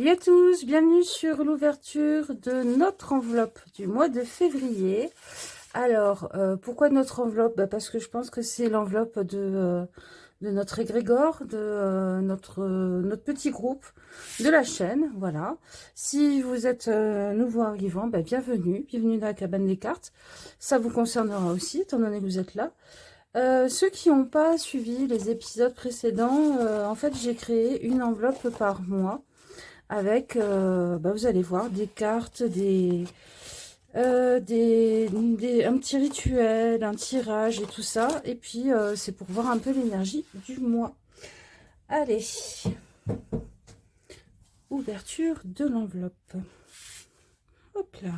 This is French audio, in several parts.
Salut à tous, bienvenue sur l'ouverture de notre enveloppe du mois de février. Alors, pourquoi notre enveloppe? Parce que je pense que c'est l'enveloppe de notre égrégore, de notre petit groupe de la chaîne, voilà. Si vous êtes nouveau arrivant, bienvenue, bienvenue dans la cabane des cartes. Ça vous concernera aussi, étant donné que vous êtes là. Ceux qui n'ont pas suivi les épisodes précédents, en fait, j'ai créé une enveloppe par mois avec, vous allez voir, des cartes, un petit rituel, un tirage et tout ça. Et puis, c'est pour voir un peu l'énergie du mois. Allez, ouverture de l'enveloppe. Hop là.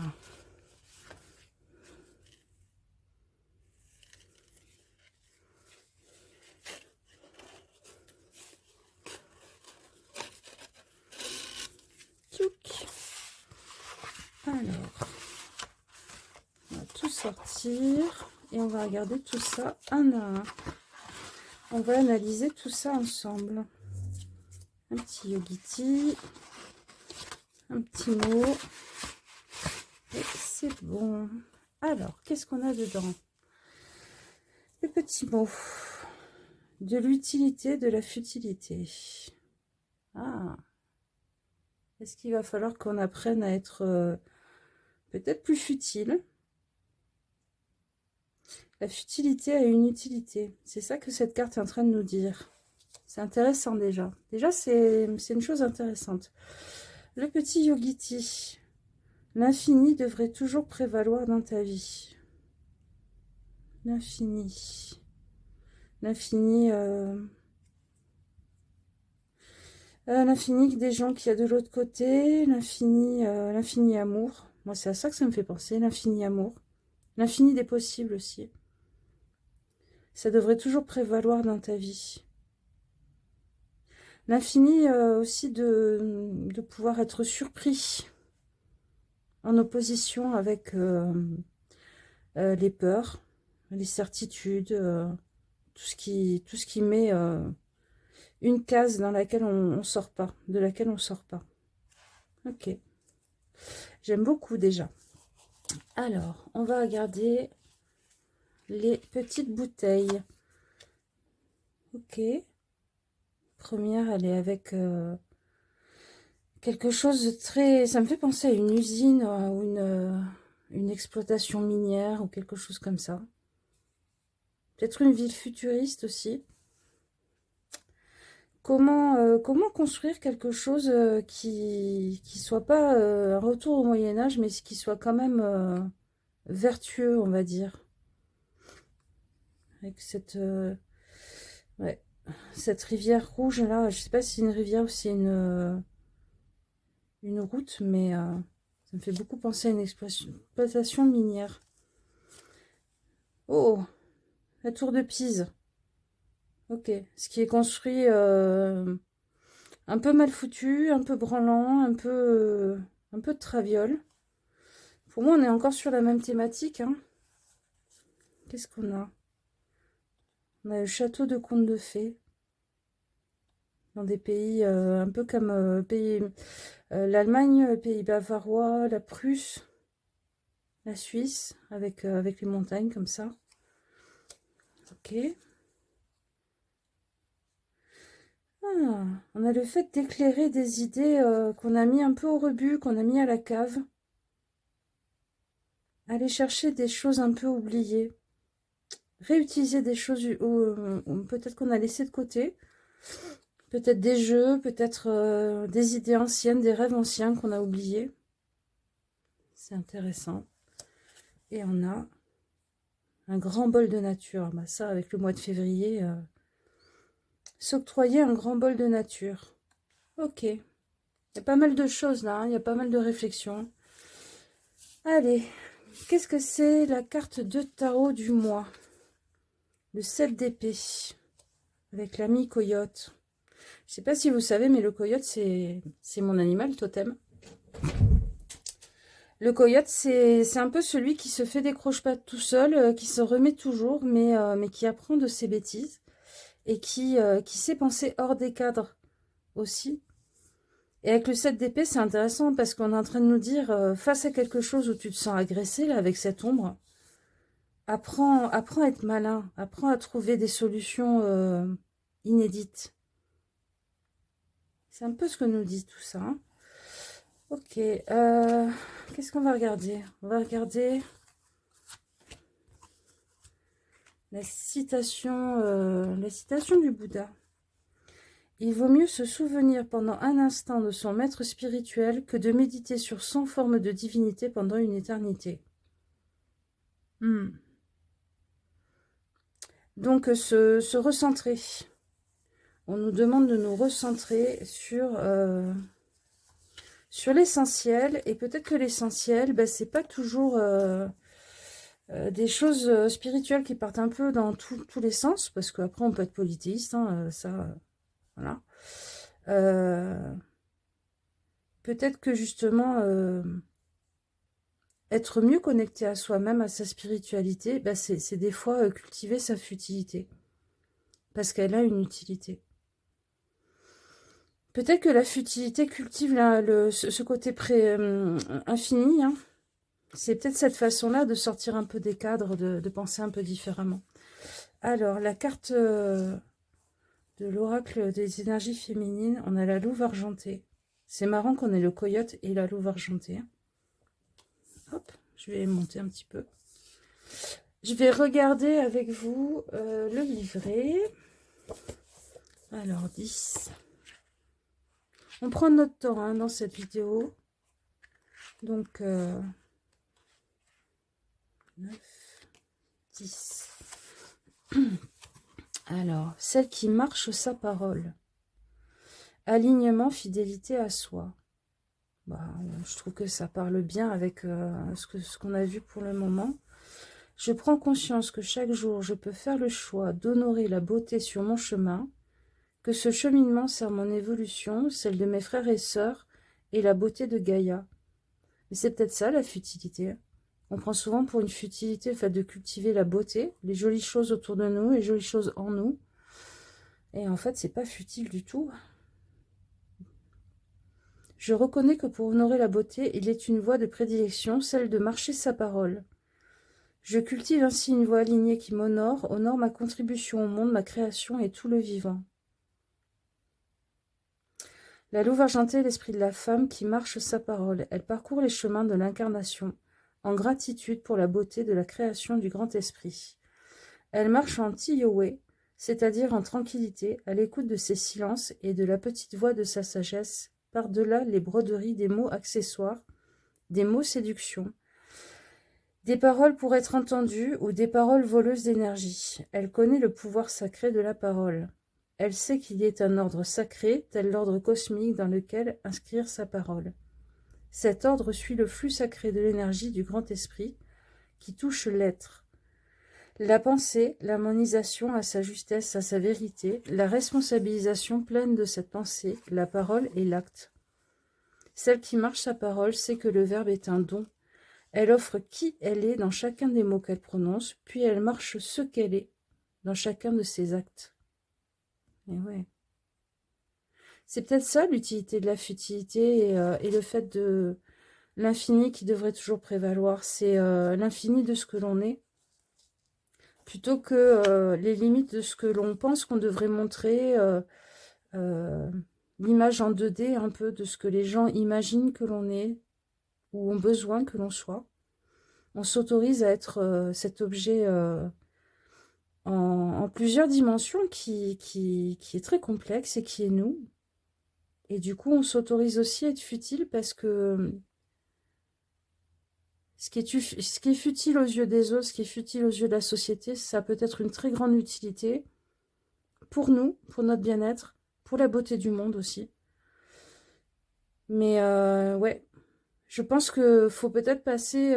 Alors, on va tout sortir et on va regarder tout ça un à un. On va analyser tout ça ensemble. Un petit yogiti, un petit mot, et c'est bon. Alors, qu'est-ce qu'on a dedans? Le petit mot de l'utilité, de la futilité. Ah, est-ce qu'il va falloir qu'on apprenne à être peut-être plus futile? La futilité a une utilité. C'est ça que cette carte est en train de nous dire. C'est intéressant déjà. Déjà, c'est une chose intéressante. Le petit yogiti. L'infini devrait toujours prévaloir dans ta vie. L'infini. L'infini... l'infini des gens qu'il y a de l'autre côté. L'infini amour. Moi, c'est à ça que ça me fait penser. L'infini amour. L'infini des possibles aussi. Ça devrait toujours prévaloir dans ta vie. L'infini aussi de pouvoir être surpris en opposition avec les peurs, les certitudes, tout ce qui met une case dans laquelle on sort pas, de laquelle on sort pas. Ok. J'aime beaucoup déjà. Alors, on va regarder les petites bouteilles. Ok. Première, elle est avec quelque chose de très... Ça me fait penser à une usine ou une exploitation minière ou quelque chose comme ça. Peut-être une ville futuriste aussi. Comment construire quelque chose qui soit pas un retour au Moyen-Âge, mais qui soit quand même vertueux, on va dire. Avec ouais, cette rivière rouge là, je sais pas si c'est une rivière ou si c'est une route, mais ça me fait beaucoup penser à une exploitation minière. Oh, la tour de Pise. Ok, ce qui est construit un peu mal foutu, un peu branlant, un peu de traviole. Pour moi, on est encore sur la même thématique, hein. Qu'est-ce qu'on a? On a le château de contes de fées. Dans des pays un peu comme l'Allemagne, le pays bavarois, la Prusse, la Suisse, avec les montagnes comme ça. Ok. Ah, on a le fait d'éclairer des idées qu'on a mis un peu au rebut, qu'on a mis à la cave. Aller chercher des choses un peu oubliées. Réutiliser des choses peut-être qu'on a laissé de côté. Peut-être des jeux, peut-être des idées anciennes, des rêves anciens qu'on a oubliés. C'est intéressant. Et on a un grand bol de nature. Bah ça, avec le mois de février, s'octroyer un grand bol de nature. Ok. Il y a pas mal de choses là, hein, il y a pas mal de réflexions. Allez, qu'est-ce que c'est la carte de tarot du mois? Le 7 d'épée, avec l'ami coyote. Je sais pas si vous savez, mais le coyote, c'est mon animal totem. Le coyote, c'est un peu celui qui se fait des croche-pattes tout seul, qui se remet toujours, mais qui apprend de ses bêtises et qui sait penser hors des cadres aussi. Et avec le 7 d'épée, c'est intéressant parce qu'on est en train de nous dire, face à quelque chose où tu te sens agressé, là, avec cette ombre, apprends à être malin, apprends à trouver des solutions inédites. C'est un peu ce que nous dit tout ça. Hein. Ok, qu'est-ce qu'on va regarder? On va regarder la citation du Bouddha. Il vaut mieux se souvenir pendant un instant de son maître spirituel que de méditer sur 100 formes de divinité pendant une éternité. Donc, se recentrer. On nous demande de nous recentrer sur l'essentiel. Et peut-être que l'essentiel, ben, c'est pas toujours des choses spirituelles qui partent un peu dans tous les sens. Parce qu'après, on peut être polythéiste. Hein, ça, voilà. Peut-être que justement, être mieux connecté à soi-même, à sa spiritualité, ben, c'est des fois cultiver sa futilité. Parce qu'elle a une utilité. Peut-être que la futilité cultive ce côté infini. Hein. C'est peut-être cette façon-là de sortir un peu des cadres, de penser un peu différemment. Alors, la carte de l'oracle des énergies féminines, on a la louve argentée. C'est marrant qu'on ait le coyote et la louve argentée. Hop, je vais monter un petit peu. Je vais regarder avec vous le livret. Alors, 10. On prend notre temps hein, dans cette vidéo. Donc, 9, 10. Alors, celle qui marche sa parole. Alignement, fidélité à soi. Bah, je trouve que ça parle bien avec ce qu'on a vu pour le moment. Je prends conscience que chaque jour, je peux faire le choix d'honorer la beauté sur mon chemin, que ce cheminement sert mon évolution, celle de mes frères et sœurs, et la beauté de Gaïa. Mais c'est peut-être ça, la futilité. On prend souvent pour une futilité le fait de cultiver la beauté, les jolies choses autour de nous, les jolies choses en nous. Et en fait, c'est pas futile du tout. Je reconnais que pour honorer la beauté, il est une voie de prédilection, celle de marcher sa parole. Je cultive ainsi une voie alignée qui m'honore, honore ma contribution au monde, ma création et tout le vivant. La louve argentée est l'esprit de la femme qui marche sa parole. Elle parcourt les chemins de l'incarnation, en gratitude pour la beauté de la création du grand esprit. Elle marche en Tiyowe, c'est-à-dire en tranquillité, à l'écoute de ses silences et de la petite voix de sa sagesse, par-delà les broderies des mots accessoires, des mots séduction, des paroles pour être entendues ou des paroles voleuses d'énergie. Elle connaît le pouvoir sacré de la parole. Elle sait qu'il y est un ordre sacré, tel l'ordre cosmique dans lequel inscrire sa parole. Cet ordre suit le flux sacré de l'énergie du grand esprit qui touche l'être. La pensée, l'harmonisation à sa justesse, à sa vérité, la responsabilisation pleine de cette pensée, la parole et l'acte. Celle qui marche sa parole sait que le verbe est un don. Elle offre qui elle est dans chacun des mots qu'elle prononce, puis elle marche ce qu'elle est dans chacun de ses actes. Et ouais. C'est peut-être ça l'utilité de la futilité et le fait de l'infini qui devrait toujours prévaloir. C'est l'infini de ce que l'on est, plutôt que les limites de ce que l'on pense qu'on devrait montrer, l'image en 2D un peu de ce que les gens imaginent que l'on est ou ont besoin que l'on soit. On s'autorise à être cet objet en plusieurs dimensions qui est très complexe et qui est nous. Et du coup, on s'autorise aussi à être futile parce que ce qui est futile aux yeux des autres, ce qui est futile aux yeux de la société, ça peut être une très grande utilité pour nous, pour notre bien-être, pour la beauté du monde aussi. Mais ouais, je pense qu'il faut peut-être passer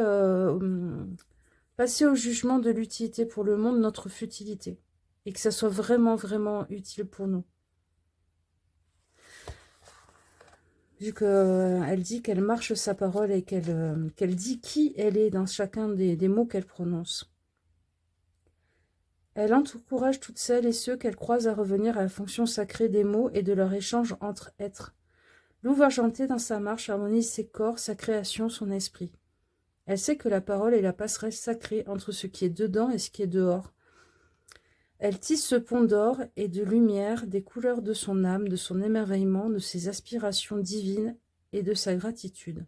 au jugement de l'utilité pour le monde, notre futilité. Et que ça soit vraiment, vraiment utile pour nous. Vu qu'elle dit qu'elle marche sa parole et qu'elle dit qui elle est dans chacun des mots qu'elle prononce. Elle encourage toutes celles et ceux qu'elle croise à revenir à la fonction sacrée des mots et de leur échange entre êtres. Louve argentée dans sa marche harmonise ses corps, sa création, son esprit. Elle sait que la parole est la passerelle sacrée entre ce qui est dedans et ce qui est dehors. Elle tisse ce pont d'or et de lumière des couleurs de son âme, de son émerveillement, de ses aspirations divines et de sa gratitude.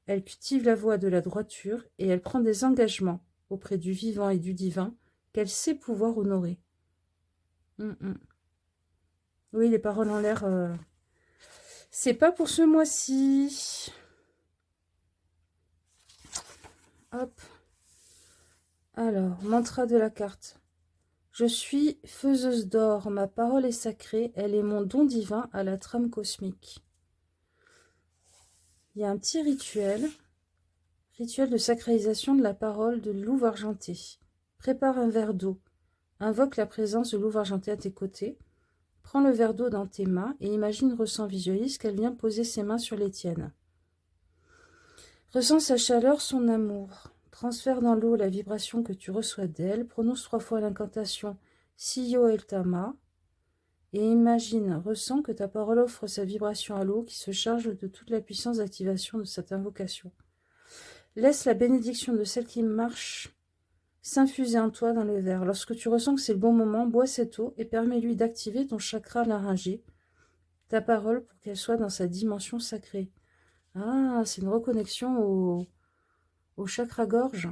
Elle cultive la voie de la droiture et elle prend des engagements auprès du vivant et du divin qu'elle sait pouvoir honorer. Oui, les paroles en l'air, c'est pas pour ce mois-ci. Hop. Alors, mantra de la carte. Je suis faiseuse d'or, ma parole est sacrée, elle est mon don divin à la trame cosmique. Il y a un petit rituel de sacralisation de la parole de louve argentée. Prépare un verre d'eau, invoque la présence de louve argentée à tes côtés, prends le verre d'eau dans tes mains et imagine, ressens, visualise qu'elle vient poser ses mains sur les tiennes. Ressens sa chaleur, son amour. Transfère dans l'eau la vibration que tu reçois d'elle. Prononce 3 fois l'incantation Siyo El Tama. Et imagine, ressens que ta parole offre sa vibration à l'eau qui se charge de toute la puissance d'activation de cette invocation. Laisse la bénédiction de celle qui marche s'infuser en toi dans le verre. Lorsque tu ressens que c'est le bon moment, bois cette eau et permets-lui d'activer ton chakra laryngé, ta parole, pour qu'elle soit dans sa dimension sacrée. Ah, c'est une reconnexion au chakra-gorge.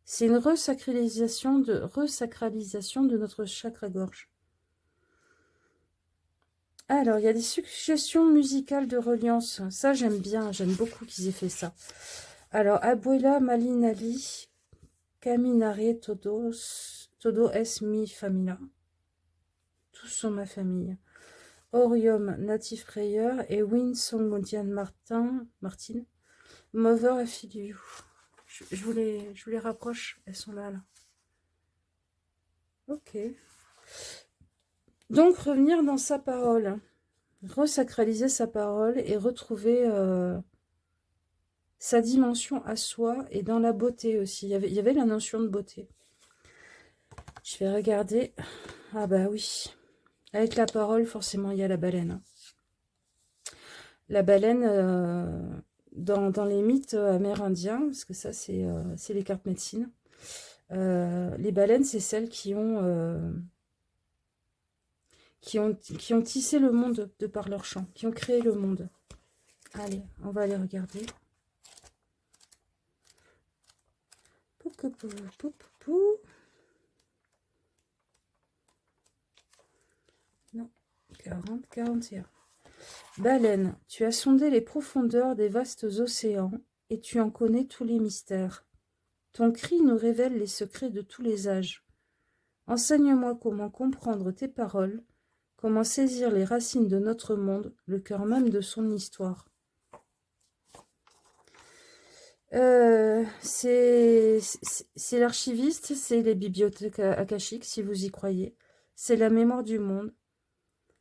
C'est une resacralisation de notre chakra-gorge. Alors, il y a des suggestions musicales de reliance. Ça, j'aime bien. J'aime beaucoup qu'ils aient fait ça. Alors, Abuela Malinali, Caminare Todo es mi familia. Tous sont ma famille. Orium, Native Prayer et Winsong Martin, Mother Affiliou. Je vous les rapproche, elles sont là. Ok. Donc, revenir dans sa parole. Resacraliser sa parole et retrouver sa dimension à soi et dans la beauté aussi. Il y avait la notion de beauté. Je vais regarder. Ah bah oui. Avec la parole, forcément, il y a la baleine. La baleine, dans les mythes amérindiens, parce que ça, c'est les cartes médecine, les baleines, c'est celles qui ont tissé le monde de par leur chant, qui ont créé le monde. Allez, on va aller regarder. Non, 40, 41. Baleine, tu as sondé les profondeurs des vastes océans et tu en connais tous les mystères. Ton cri nous révèle les secrets de tous les âges. Enseigne-moi comment comprendre tes paroles, comment saisir les racines de notre monde, le cœur même de son histoire. C'est l'archiviste, c'est les bibliothèques akashiques, si vous y croyez. C'est la mémoire du monde.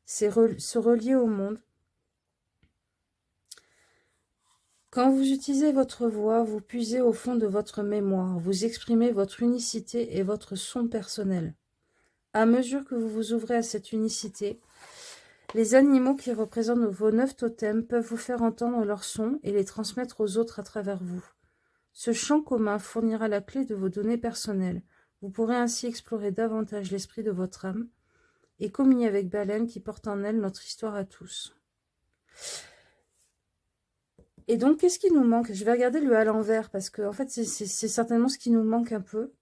C'est se relier au monde. Quand vous utilisez votre voix, vous puisez au fond de votre mémoire, vous exprimez votre unicité et votre son personnel. À mesure que vous vous ouvrez à cette unicité, les animaux qui représentent vos 9 totems peuvent vous faire entendre leurs sons et les transmettre aux autres à travers vous. Ce champ commun fournira la clé de vos données personnelles. Vous pourrez ainsi explorer davantage l'esprit de votre âme et communier avec Baleine qui porte en elle notre histoire à tous. Et donc, qu'est-ce qui nous manque? Je vais regarder le à l'envers parce que en fait, c'est certainement ce qui nous manque un peu.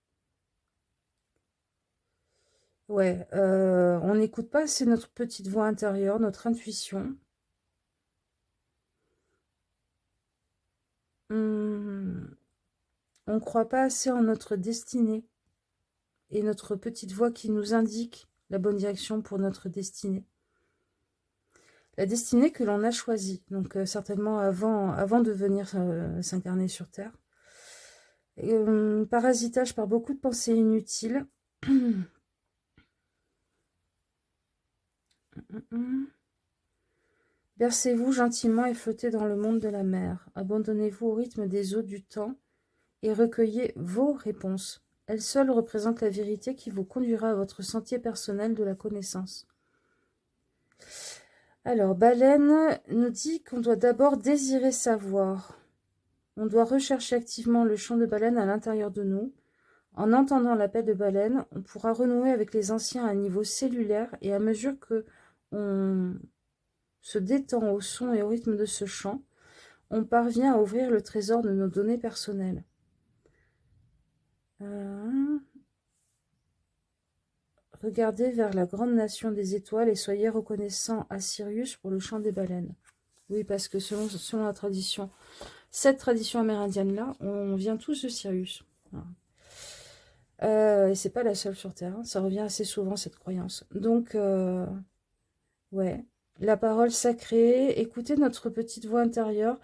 Ouais, on n'écoute pas assez notre petite voix intérieure, notre intuition. On ne croit pas assez en notre destinée et notre petite voix qui nous indique la bonne direction pour notre destinée. La destinée que l'on a choisie, donc certainement avant de venir s'incarner sur Terre. Parasitage par beaucoup de pensées inutiles. Bercez-vous gentiment et flottez dans le monde de la mer. Abandonnez-vous au rythme des eaux du temps et recueillez vos réponses. Elles seules représentent la vérité qui vous conduira à votre sentier personnel de la connaissance. Alors, Baleine nous dit qu'on doit d'abord désirer savoir. On doit rechercher activement le chant de baleine à l'intérieur de nous. En entendant l'appel de baleine, on pourra renouer avec les anciens à un niveau cellulaire et à mesure que on se détend au son et au rythme de ce chant, on parvient à ouvrir le trésor de nos données personnelles. Regardez vers la grande nation des étoiles et soyez reconnaissant à Sirius pour le chant des baleines. Oui, parce que selon la tradition, cette tradition amérindienne-là, on vient tous de Sirius. Voilà. Et c'est pas la seule sur Terre, hein. Ça revient assez souvent, cette croyance. Donc, ouais, la parole sacrée, écoutez notre petite voix intérieure.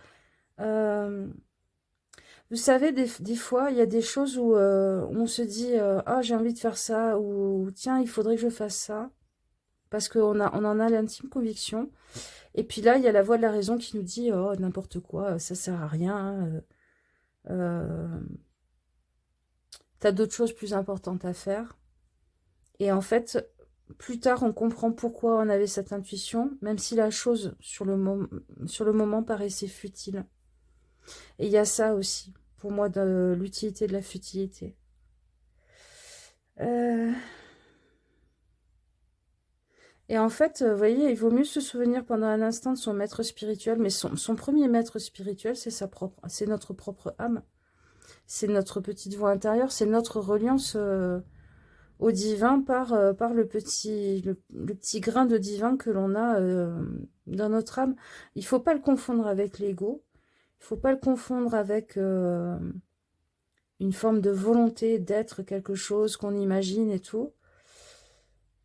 Vous savez, des fois, il y a des choses où on se dit ah, j'ai envie de faire ça, ou tiens, il faudrait que je fasse ça, parce on en a l'intime conviction. Et puis là, il y a la voix de la raison qui nous dit oh, n'importe quoi, ça sert à rien. T'as d'autres choses plus importantes à faire. Et en fait, plus tard, on comprend pourquoi on avait cette intuition, même si la chose, sur le moment paraissait futile. Et il y a ça aussi, pour moi, de l'utilité de la futilité. Et en fait, vous voyez, il vaut mieux se souvenir pendant un instant de son maître spirituel, mais son premier maître spirituel, c'est notre propre âme. C'est notre petite voix intérieure, c'est notre reliance au divin par le petit grain de divin que l'on a dans notre âme. Il ne faut pas le confondre avec l'ego, il ne faut pas le confondre avec une forme de volonté d'être quelque chose qu'on imagine et tout.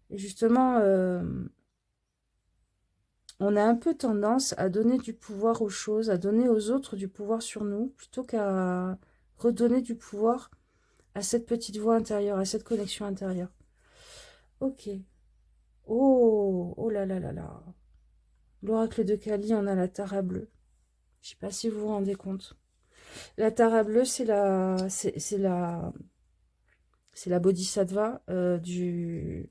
Et justement, on a un peu tendance à donner du pouvoir aux choses, à donner aux autres du pouvoir sur nous, plutôt qu'à redonner du pouvoir à cette petite voix intérieure, à cette connexion intérieure. Ok. Oh, oh là là là là. L'oracle de Kali, on a la Tara bleue. Je ne sais pas si vous vous rendez compte. La Tara bleue, c'est la bodhisattva du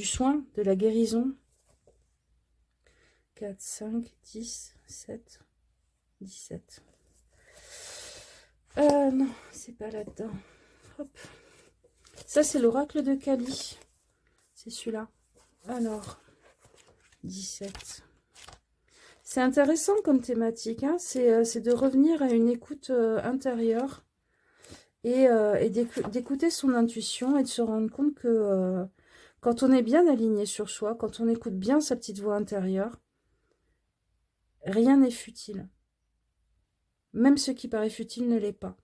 soin, de la guérison. 4, 5, 10, 7, 17. Non, c'est pas là-dedans. Hop. Ça, c'est l'oracle de Kali. C'est celui-là. Alors, 17. C'est intéressant comme thématique. Hein, c'est de revenir à une écoute intérieure et d'écouter son intuition et de se rendre compte que quand on est bien aligné sur soi, quand on écoute bien sa petite voix intérieure, rien n'est futile. Même ce qui paraît futile ne l'est pas.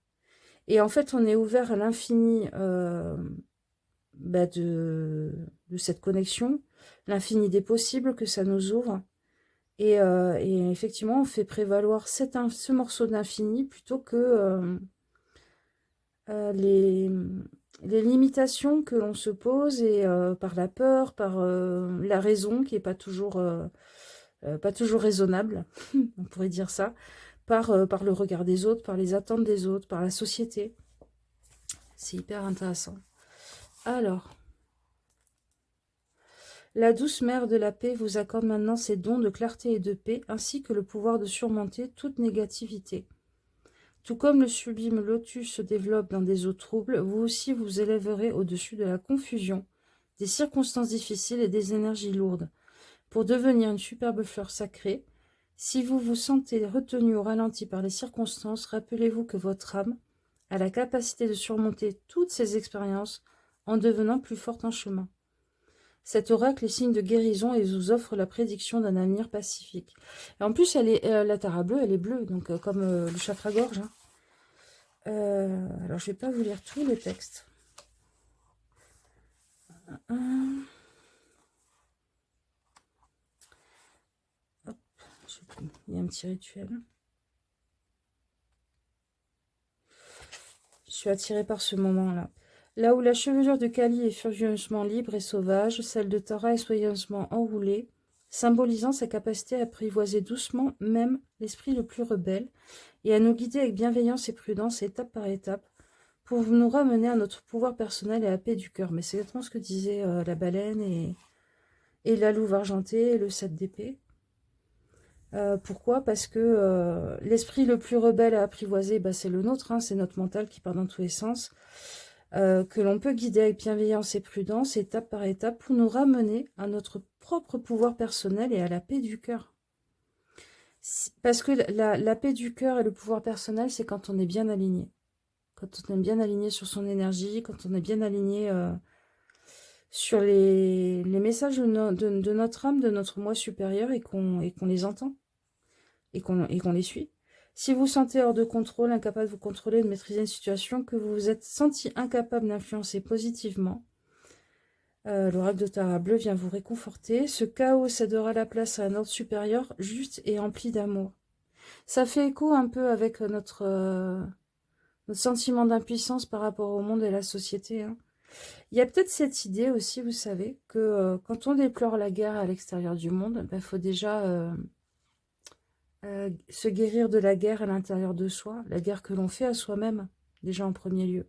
Et en fait, on est ouvert à l'infini de cette connexion, l'infini des possibles que ça nous ouvre. Et effectivement, on fait prévaloir ce morceau d'infini plutôt que les limitations que l'on se pose et par la peur, par la raison qui n'est pas toujours raisonnable, on pourrait dire ça, par le regard des autres, par les attentes des autres, par la société. C'est hyper intéressant. Alors, la douce mère de la paix vous accorde maintenant ses dons de clarté et de paix, ainsi que le pouvoir de surmonter toute négativité. Tout comme le sublime lotus se développe dans des eaux troubles, vous aussi vous élèverez au-dessus de la confusion, des circonstances difficiles et des énergies lourdes, pour devenir une superbe fleur sacrée. Si vous vous sentez retenu au ralenti par les circonstances, rappelez-vous que votre âme a la capacité de surmonter toutes ces expériences en devenant plus forte en chemin. Cet oracle est signe de guérison et vous offre la prédiction d'un avenir pacifique. Et en plus, la Tara bleue, elle est bleue, donc comme le chakra-gorge. Hein. Alors, je ne vais pas vous lire tous les textes. Hop, il y a un petit rituel. Je suis attirée par ce moment-là. Là où la chevelure de Kali est furieusement libre et sauvage, celle de Tara est soigneusement enroulée, symbolisant sa capacité à apprivoiser doucement même l'esprit le plus rebelle et à nous guider avec bienveillance et prudence, étape par étape, pour nous ramener à notre pouvoir personnel et à la paix du cœur. Mais c'est exactement ce que disait la baleine et la louve argentée et le 7 d'épée. Pourquoi? Parce que l'esprit le plus rebelle à apprivoiser, bah, c'est le nôtre, hein, c'est notre mental qui part dans tous les sens, que l'on peut guider avec bienveillance et prudence, étape par étape, pour nous ramener à notre propre pouvoir personnel et à la paix du cœur. Parce que la paix du cœur et le pouvoir personnel, c'est quand on est bien aligné. Quand on est bien aligné sur son énergie, quand on est bien aligné sur les messages de notre âme, de notre moi supérieur, et qu'on les entend, et qu'on les suit. Si vous vous sentez hors de contrôle, incapable de vous contrôler, de maîtriser une situation, que vous vous êtes senti incapable d'influencer positivement, l'oracle de Tarot bleu vient vous réconforter. Ce chaos cédera la place à un ordre supérieur, juste et rempli d'amour. Ça fait écho un peu avec notre sentiment d'impuissance par rapport au monde et la société, hein. Il y a peut-être cette idée aussi, vous savez, que quand on déplore la guerre à l'extérieur du monde, il faut déjà se guérir de la guerre à l'intérieur de soi, la guerre que l'on fait à soi-même, déjà en premier lieu.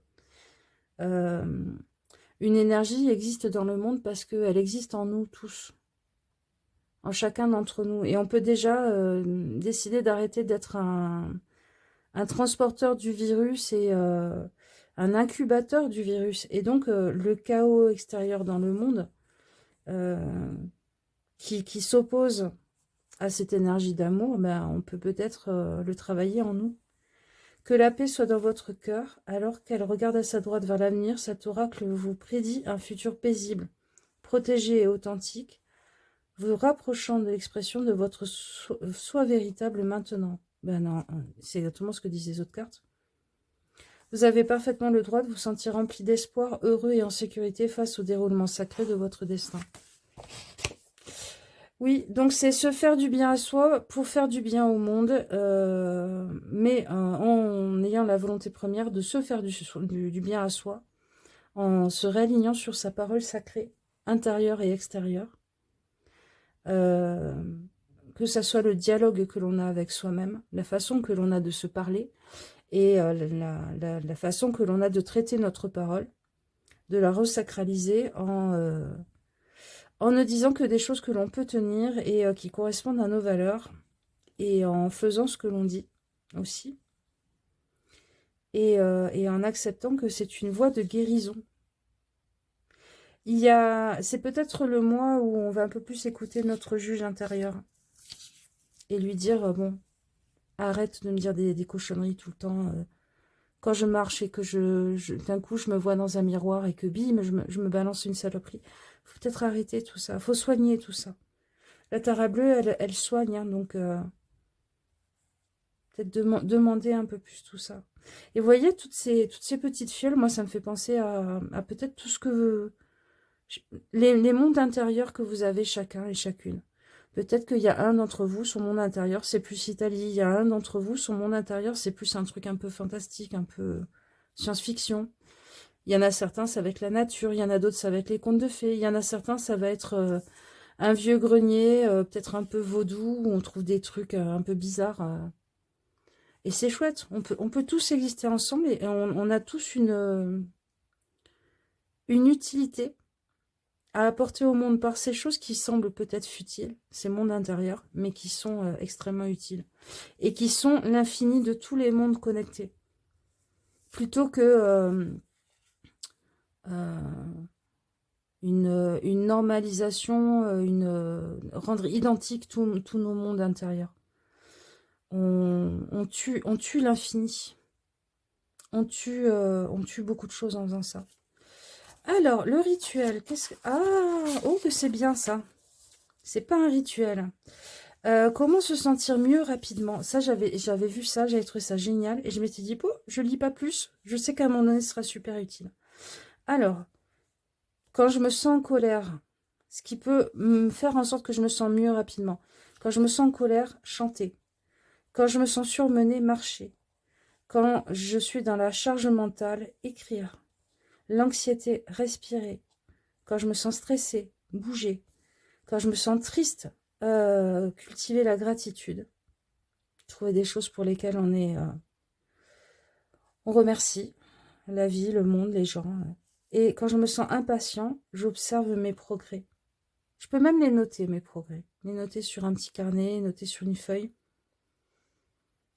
Euh, une énergie existe dans le monde parce qu'elle existe en nous tous, en chacun d'entre nous. Et on peut déjà décider d'arrêter d'être un transporteur du virus et un incubateur du virus. Et donc, le chaos extérieur dans le monde euh, qui s'oppose à cette énergie d'amour, ben, on peut peut-être le travailler en nous. Que la paix soit dans votre cœur, alors qu'elle regarde à sa droite vers l'avenir, cet oracle vous prédit un futur paisible, protégé et authentique, vous rapprochant de l'expression de votre soi véritable maintenant. Ben non, c'est exactement ce que disent les autres cartes. Vous avez parfaitement le droit de vous sentir rempli d'espoir, heureux et en sécurité face au déroulement sacré de votre destin. Oui, donc c'est se faire du bien à soi pour faire du bien au monde, mais en ayant la volonté première de se faire du bien à soi, en se réalignant sur sa parole sacrée, intérieure et extérieure, euh, que ça soit le dialogue que l'on a avec soi-même, la façon que l'on a de se parler, et la façon que l'on a de traiter notre parole, de la resacraliser en ne disant que des choses que l'on peut tenir et qui correspondent à nos valeurs, et en faisant ce que l'on dit aussi, et en acceptant que c'est une voie de guérison. C'est peut-être le mois où on va un peu plus écouter notre juge intérieur et lui dire, bon, arrête de me dire des cochonneries tout le temps. Quand je marche et que d'un coup je me vois dans un miroir et que bim, je me balance une saloperie. Faut peut-être arrêter tout ça, faut soigner tout ça. La Tara bleue, elle soigne, hein, donc peut-être demander un peu plus tout ça. Et vous voyez, toutes ces petites fioles, moi, ça me fait penser à peut-être tout ce que... les mondes intérieurs que vous avez chacun et chacune. Peut-être qu'il y a un d'entre vous, son monde intérieur, c'est plus Italie. Il y a un d'entre vous, son monde intérieur, c'est plus un truc un peu fantastique, un peu science-fiction. Il y en a certains, ça va être la nature. Il y en a d'autres, ça va être les contes de fées. Il y en a certains, ça va être un vieux grenier, peut-être un peu vaudou, où on trouve des trucs un peu bizarres. Et c'est chouette. On peut tous exister ensemble et on a tous une utilité à apporter au monde par ces choses qui semblent peut-être futiles, ces mondes intérieurs, mais qui sont extrêmement utiles. Et qui sont l'infini de tous les mondes connectés. Plutôt que une normalisation, rendre identique tous nos mondes intérieurs. On tue l'infini. On tue beaucoup de choses en faisant ça. Alors, le rituel, qu'est-ce que... Ah, oh, que c'est bien ça. C'est pas un rituel. Comment se sentir mieux rapidement? Ça, j'avais vu ça, j'avais trouvé ça génial. Et je m'étais dit, oh, je lis pas plus. Je sais qu'à un moment donné, ce sera super utile. Alors, quand je me sens en colère, ce qui peut me faire en sorte que je me sens mieux rapidement. Quand je me sens en colère, chanter. Quand je me sens surmenée, marcher. Quand je suis dans la charge mentale, écrire. L'anxiété, respirer. Quand je me sens stressée, bouger. Quand je me sens triste, cultiver la gratitude. Trouver des choses pour lesquelles on remercie la vie, le monde, les gens. Et quand je me sens impatient, j'observe mes progrès. Je peux même les noter, mes progrès. Les noter sur un petit carnet, noter sur une feuille.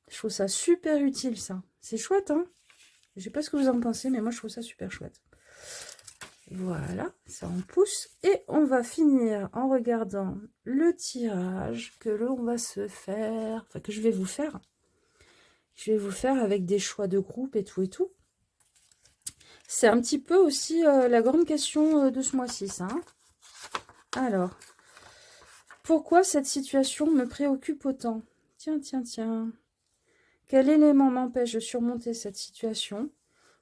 Je trouve ça super utile, ça. C'est chouette, hein? Je sais pas ce que vous en pensez, mais moi, je trouve ça super chouette. Voilà, ça on pousse. Et on va finir en regardant le tirage que l'on va se faire, enfin que je vais vous faire. Je vais vous faire avec des choix de groupe et tout et tout. C'est un petit peu aussi la grande question de ce mois-ci, ça. Hein. Alors, pourquoi cette situation me préoccupe autant? Tiens, tiens, tiens. Quel élément m'empêche de surmonter cette situation?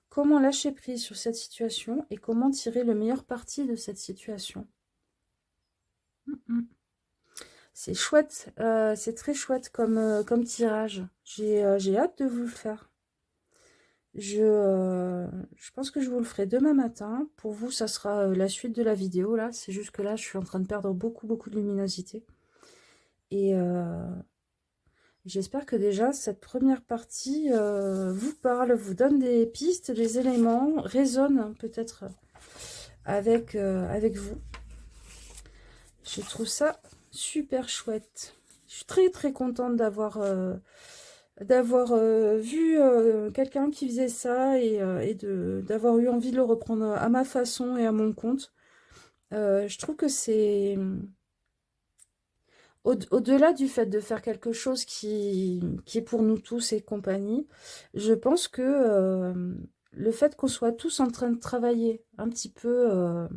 Comment lâcher prise sur cette situation et comment tirer le meilleur parti de cette situation? C'est chouette, c'est très chouette comme tirage. J'ai hâte de vous le faire. Je pense que je vous le ferai demain matin. Pour vous, ça sera la suite de la vidéo. Là, c'est juste que là, je suis en train de perdre beaucoup, beaucoup de luminosité. Et j'espère que déjà, cette première partie vous parle, vous donne des pistes, des éléments, résonne peut-être avec vous. Je trouve ça super chouette. Je suis très, très contente d'avoir vu quelqu'un qui faisait ça et d'avoir eu envie de le reprendre à ma façon et à mon compte. Je trouve que c'est au-delà du fait de faire quelque chose qui est pour nous tous et compagnie, je pense que le fait qu'on soit tous en train de travailler un petit peu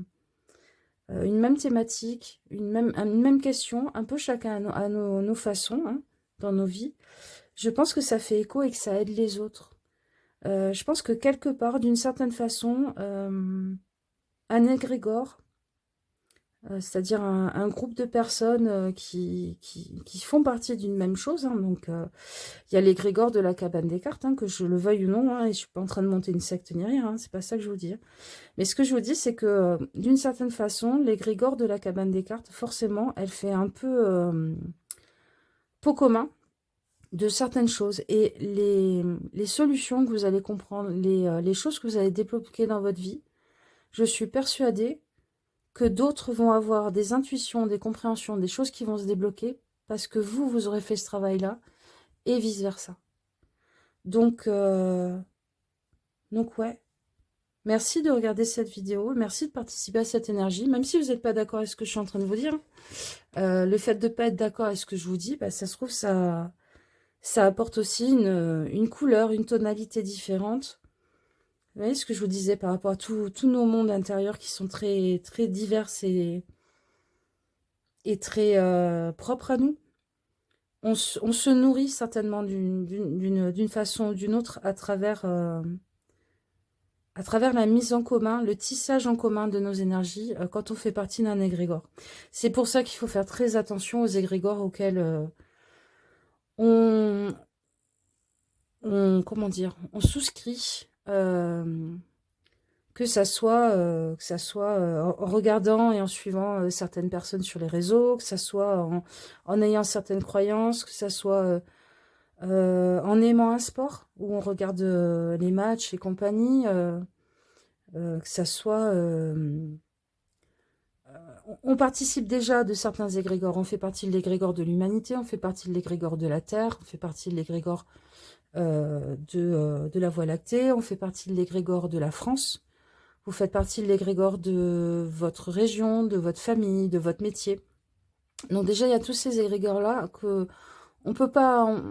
une même thématique, une même question, un peu chacun à nos façons, hein, dans nos vies, je pense que ça fait écho et que ça aide les autres. Je pense que quelque part, d'une certaine façon, un égrégore, c'est-à-dire un groupe de personnes qui font partie d'une même chose, hein, donc il y a l'égrégore de la cabane des cartes, hein, que je le veuille ou non, hein, et je suis pas en train de monter une secte ni rien, hein, c'est pas ça que je vous dis. Mais ce que je vous dis, c'est que d'une certaine façon, l'égrégore de la cabane des cartes, forcément, elle fait un peu pot commun de certaines choses. Et les solutions que vous allez comprendre, les choses que vous allez débloquer dans votre vie, je suis persuadée que d'autres vont avoir des intuitions, des compréhensions, des choses qui vont se débloquer parce que vous aurez fait ce travail-là et vice-versa. Donc ouais. Merci de regarder cette vidéo, merci de participer à cette énergie, même si vous n'êtes pas d'accord avec ce que je suis en train de vous dire. Le fait de ne pas être d'accord avec ce que je vous dis, bah, ça se trouve, ça apporte aussi une couleur, une tonalité différente. Vous voyez ce que je vous disais par rapport à tous nos mondes intérieurs qui sont très, très divers et très propres à nous. On se nourrit certainement d'une façon ou d'une autre à travers la mise en commun, le tissage en commun de nos énergies quand on fait partie d'un égrégore. C'est pour ça qu'il faut faire très attention aux égrégores auxquels comment dire, on souscrit, que ça soit en regardant et en suivant certaines personnes sur les réseaux, que ça soit en ayant certaines croyances, que ça soit en aimant un sport, où on regarde les matchs et compagnie, que ça soit... on participe déjà de certains égrégores, on fait partie de l'égrégore de l'humanité, on fait partie de l'égrégore de la Terre, on fait partie de l'égrégore de la Voie lactée, on fait partie de l'égrégore de la France, vous faites partie de l'égrégore de votre région, de votre famille, de votre métier. Donc déjà, il y a tous ces égrégores-là que on peut pas...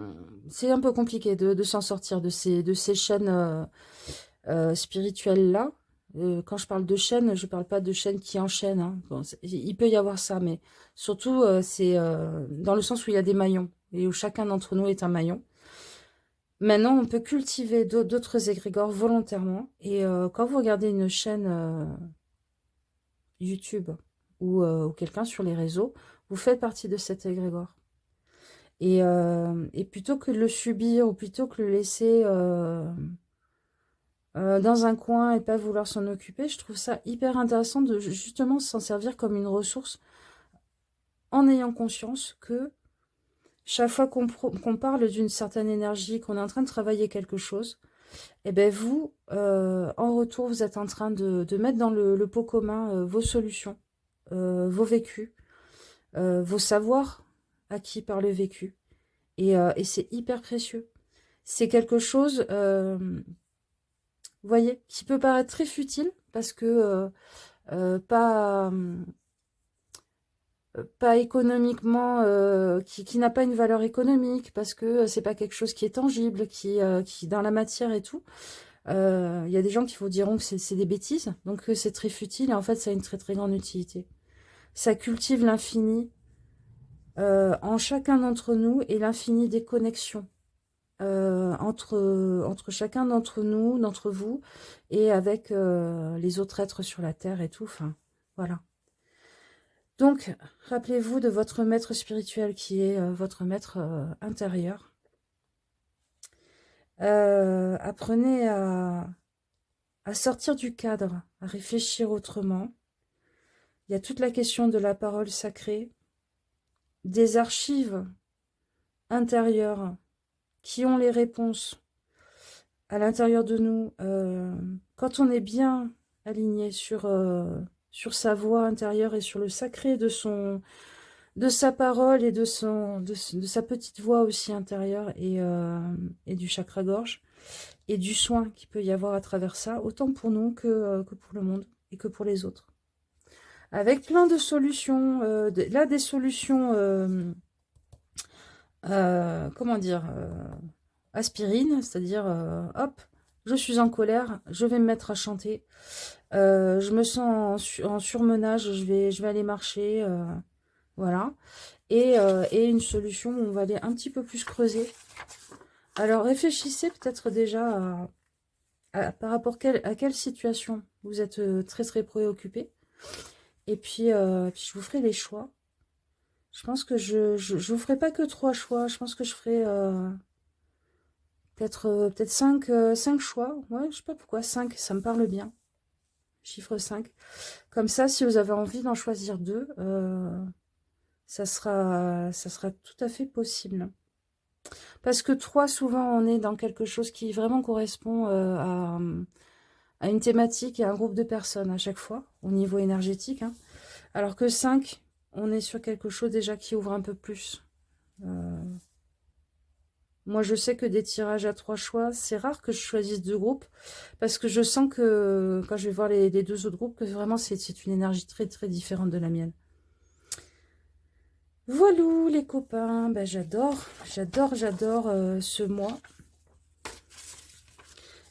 c'est un peu compliqué de s'en sortir de ces chaînes spirituelles-là. Quand je parle de chaînes, je parle pas de chaînes qui enchaînent. Hein. Bon, il peut y avoir ça, mais surtout, c'est dans le sens où il y a des maillons, et où chacun d'entre nous est un maillon. Maintenant, on peut cultiver d'autres égrégores volontairement. Et quand vous regardez une chaîne YouTube ou quelqu'un sur les réseaux, vous faites partie de cet égrégore. Et plutôt que de le subir ou plutôt que de le laisser dans un coin et pas vouloir s'en occuper, je trouve ça hyper intéressant de justement s'en servir comme une ressource en ayant conscience que chaque fois qu'on parle d'une certaine énergie, qu'on est en train de travailler quelque chose, et ben vous, en retour, vous êtes en train de mettre dans le pot commun vos solutions, vos vécus, vos savoirs acquis par le vécu. Et c'est hyper précieux. C'est quelque chose, vous voyez, qui peut paraître très futile, parce que pas, pas économiquement, qui n'a pas une valeur économique, parce que c'est pas quelque chose qui est tangible, qui dans la matière et tout. Il y a des gens qui vous diront que c'est des bêtises, donc c'est très futile, et en fait ça a une très très grande utilité. Ça cultive l'infini en chacun d'entre nous, et l'infini des connexions entre chacun d'entre nous, d'entre vous, et avec les autres êtres sur la Terre et tout, enfin, voilà. Donc, rappelez-vous de votre maître spirituel qui est votre maître intérieur. Apprenez à sortir du cadre, à réfléchir autrement. Il y a toute la question de la parole sacrée, des archives intérieures qui ont les réponses à l'intérieur de nous. Quand on est bien aligné sur sa voix intérieure et sur le sacré de sa parole et de sa petite voix aussi intérieure, et du chakra-gorge, et du soin qu'il peut y avoir à travers ça, autant pour nous que pour le monde et que pour les autres. Avec plein de solutions, là des solutions, comment dire, aspirine, c'est-à-dire, hop, je suis en colère, je vais me mettre à chanter, je me sens en surmenage, je vais aller marcher, voilà. Et une solution où on va aller un petit peu plus creuser. Alors réfléchissez peut-être déjà par rapport à quelle situation vous êtes très très préoccupé. Et puis je vous ferai les choix. Je pense que je vous ferai pas que 3 choix. Je pense que je ferai peut-être 5 choix. Ouais, je sais pas pourquoi. 5, ça me parle bien. Chiffre 5. Comme ça, si vous avez envie d'en choisir 2, ça sera tout à fait possible. Parce que 3, souvent, on est dans quelque chose qui vraiment correspond à une thématique et à un groupe de personnes à chaque fois, au niveau énergétique. Hein. Alors que 5, on est sur quelque chose déjà qui ouvre un peu plus. Moi, je sais que des tirages à 3 choix, c'est rare que je choisisse 2 groupes, parce que je sens que, quand je vais voir les 2 autres groupes, que vraiment, c'est une énergie très, très différente de la mienne. Voilà, les copains, ben, j'adore ce mois.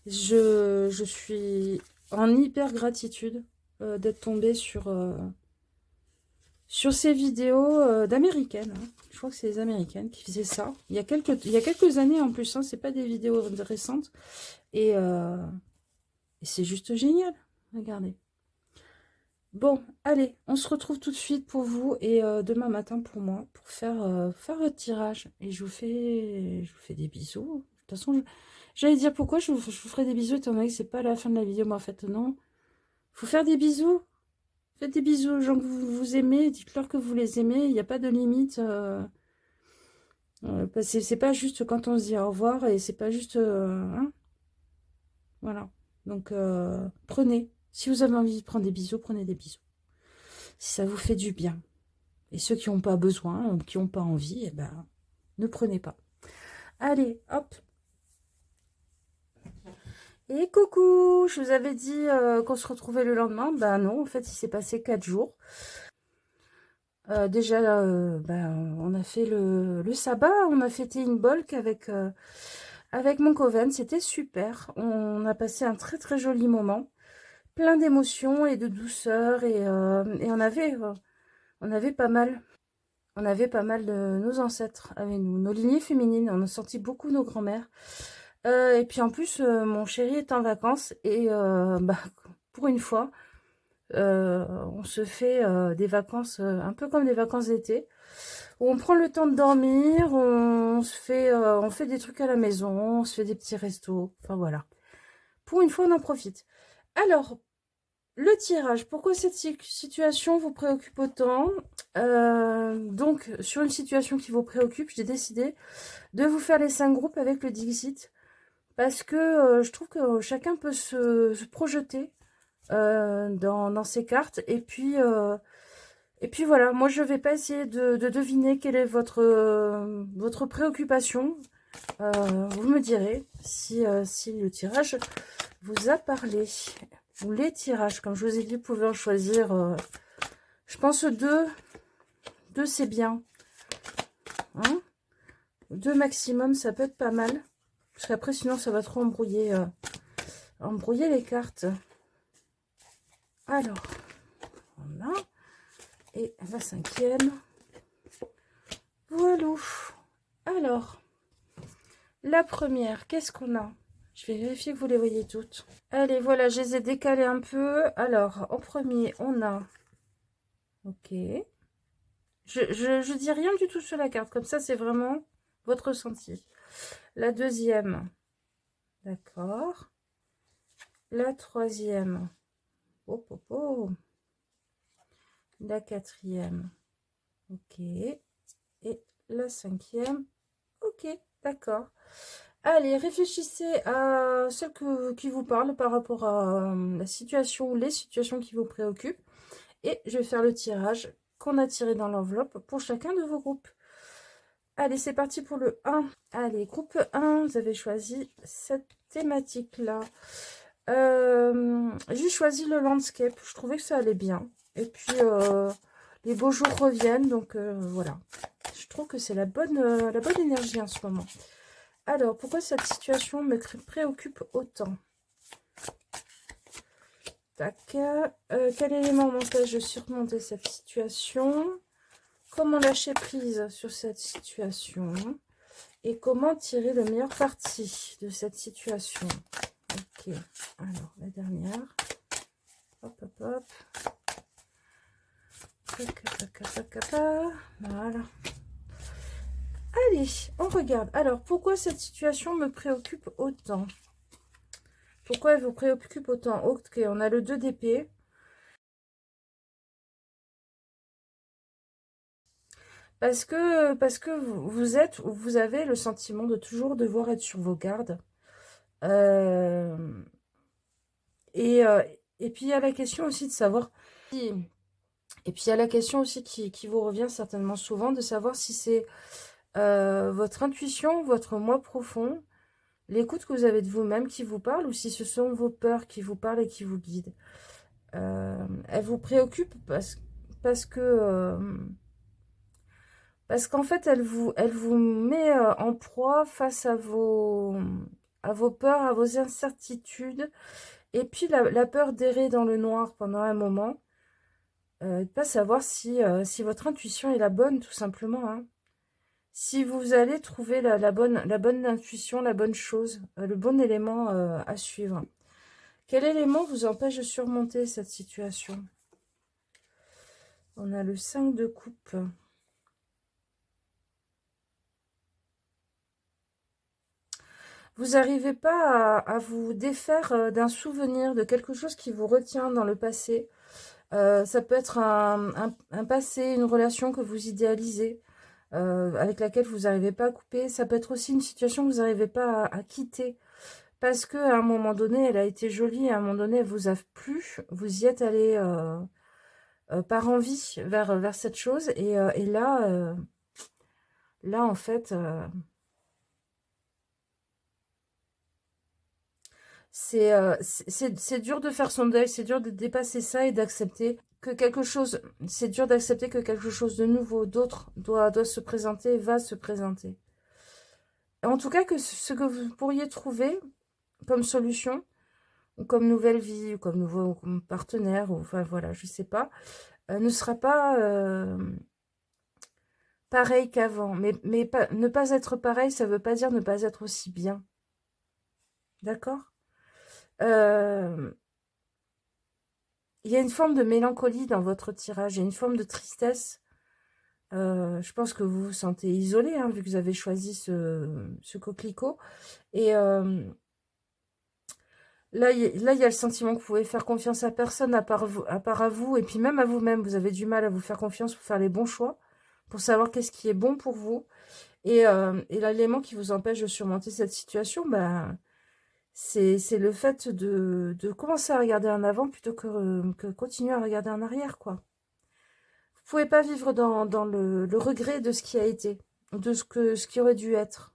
Je suis en hyper gratitude d'être tombée sur ces vidéos d'américaines. Hein. Je crois que c'est les américaines qui faisaient ça. Il y a quelques années en plus, hein, c'est pas des vidéos récentes. Et c'est juste génial. Regardez. Bon, allez, on se retrouve tout de suite pour vous et demain matin pour moi, pour faire votre tirage. Et je vous fais des bisous. De toute façon, j'allais dire pourquoi je vous ferai des bisous, étant donné que c'est pas la fin de la vidéo, mais en fait, non. Faut faire des bisous. Faites des bisous aux gens que vous aimez, dites-leur que vous les aimez, il n'y a pas de limite. C'est pas juste quand on se dit au revoir, et c'est pas juste... hein, voilà. Donc, prenez. Si vous avez envie de prendre des bisous, prenez des bisous. Si ça vous fait du bien. Et ceux qui n'ont pas besoin, qui n'ont pas envie, eh ben, ne prenez pas. Allez, hop. Et coucou, je vous avais dit qu'on se retrouvait le lendemain. Ben non, en fait, il s'est passé 4 jours. Déjà, ben, on a fait le sabbat, on a fêté une bolque avec mon coven, c'était super. On a passé un très très joli moment, plein d'émotions et de douceur, et on avait pas mal. On avait pas mal de nos ancêtres avec nous, nos lignées féminines, on a senti beaucoup nos grands-mères. Et puis en plus, mon chéri est en vacances, et bah, pour une fois, on se fait des vacances, un peu comme des vacances d'été, où on prend le temps de dormir, on fait des trucs à la maison, on se fait des petits restos, enfin voilà. Pour une fois, on en profite. Alors, le tirage, pourquoi cette situation vous préoccupe autant? Donc, sur une situation qui vous préoccupe, j'ai décidé de vous faire les 5 groupes avec le Dixit, parce que je trouve que chacun peut se projeter dans ces cartes, et puis Et puis voilà, moi je vais pas essayer de deviner quelle est votre préoccupation. Vous me direz si le tirage vous a parlé. Ou les tirages, comme je vous ai dit, vous pouvez en choisir, je pense deux. Deux c'est bien. Hein, deux maximum, ça peut être pas mal. Parce qu'après, sinon, ça va trop embrouiller les cartes. Alors, voilà. Et la cinquième. Voilà. Alors, la première, qu'est-ce qu'on a? Je vais vérifier que vous les voyez toutes. Allez, voilà, je les ai décalées un peu. Alors, en premier, on a... Ok. Je dis rien du tout sur la carte. Comme ça, c'est vraiment votre ressenti. La deuxième. D'accord. La troisième. Oh, oh, oh. La quatrième. Ok. Et la cinquième. Ok, d'accord. Allez, réfléchissez à celle qui vous parle par rapport à la situation ou les situations qui vous préoccupent. Et je vais faire le tirage qu'on a tiré dans l'enveloppe pour chacun de vos groupes. Allez, c'est parti pour le 1. Allez, groupe 1, vous avez choisi cette thématique-là. J'ai choisi le landscape. Je trouvais que ça allait bien. Et puis, les beaux jours reviennent. Donc, voilà. Je trouve que c'est la bonne énergie en ce moment. Alors, pourquoi cette situation me préoccupe autant? Tac. Quel élément m'empêche de surmonter cette situation? Comment lâcher prise sur cette situation? Et comment tirer le meilleur parti de cette situation? Ok. Alors, la dernière. Hop, hop, hop. Voilà. Allez, on regarde. Alors, pourquoi cette situation me préoccupe autant? Pourquoi elle vous préoccupe autant? Ok, on a le 2 d'épée. Parce que vous avez le sentiment de toujours devoir être sur vos gardes. Euh, et puis, il y a la question aussi de savoir... Et puis, il y a la question aussi qui vous revient certainement souvent, de savoir si c'est votre intuition, votre moi profond, l'écoute que vous avez de vous-même qui vous parle, ou si ce sont vos peurs qui vous parlent et qui vous guident. Elle vous préoccupe parce qu'en fait, elle vous met en proie face à vos peurs, à vos incertitudes, et puis la peur d'errer dans le noir pendant un moment, de pas savoir si votre intuition est la bonne, tout simplement, hein. Si vous allez trouver la bonne intuition, la bonne chose, le bon élément à suivre. Quel élément vous empêche de surmonter cette situation? On a le 5 de coupe. Vous n'arrivez pas à vous défaire d'un souvenir, de quelque chose qui vous retient dans le passé. Ça peut être un passé, une relation que vous idéalisez, avec laquelle vous n'arrivez pas à couper. Ça peut être aussi une situation que vous n'arrivez pas à quitter. Parce qu'à un moment donné, elle a été jolie, à un moment donné, elle vous a plu. Vous y êtes allé par envie vers cette chose. Et là, en fait... c'est dur de faire son deuil, c'est dur de dépasser ça et d'accepter que quelque chose, c'est dur d'accepter que quelque chose de nouveau, d'autre, doit se présenter, va se présenter. En tout cas, que ce que vous pourriez trouver comme solution, ou comme nouvelle vie, ou comme nouveau partenaire, ou enfin voilà, je sais pas, ne sera pas pareil qu'avant. Mais ne pas être pareil, ça veut pas dire ne pas être aussi bien. D'accord? Il y a une forme de mélancolie dans votre tirage, il y a une forme de tristesse. Je pense que vous vous sentez isolé, hein, vu que vous avez choisi ce coquelicot. Et là, il y a le sentiment que vous pouvez faire confiance à personne à part à vous, et puis même à vous-même. Vous avez du mal à vous faire confiance pour faire les bons choix, pour savoir qu'est-ce qui est bon pour vous. Et l'élément qui vous empêche de surmonter cette situation, ben, c'est le fait de commencer à regarder en avant plutôt que continuer à regarder en arrière, quoi. pouvez pas vivre dans le regret de ce qui a été, de ce qui aurait dû être.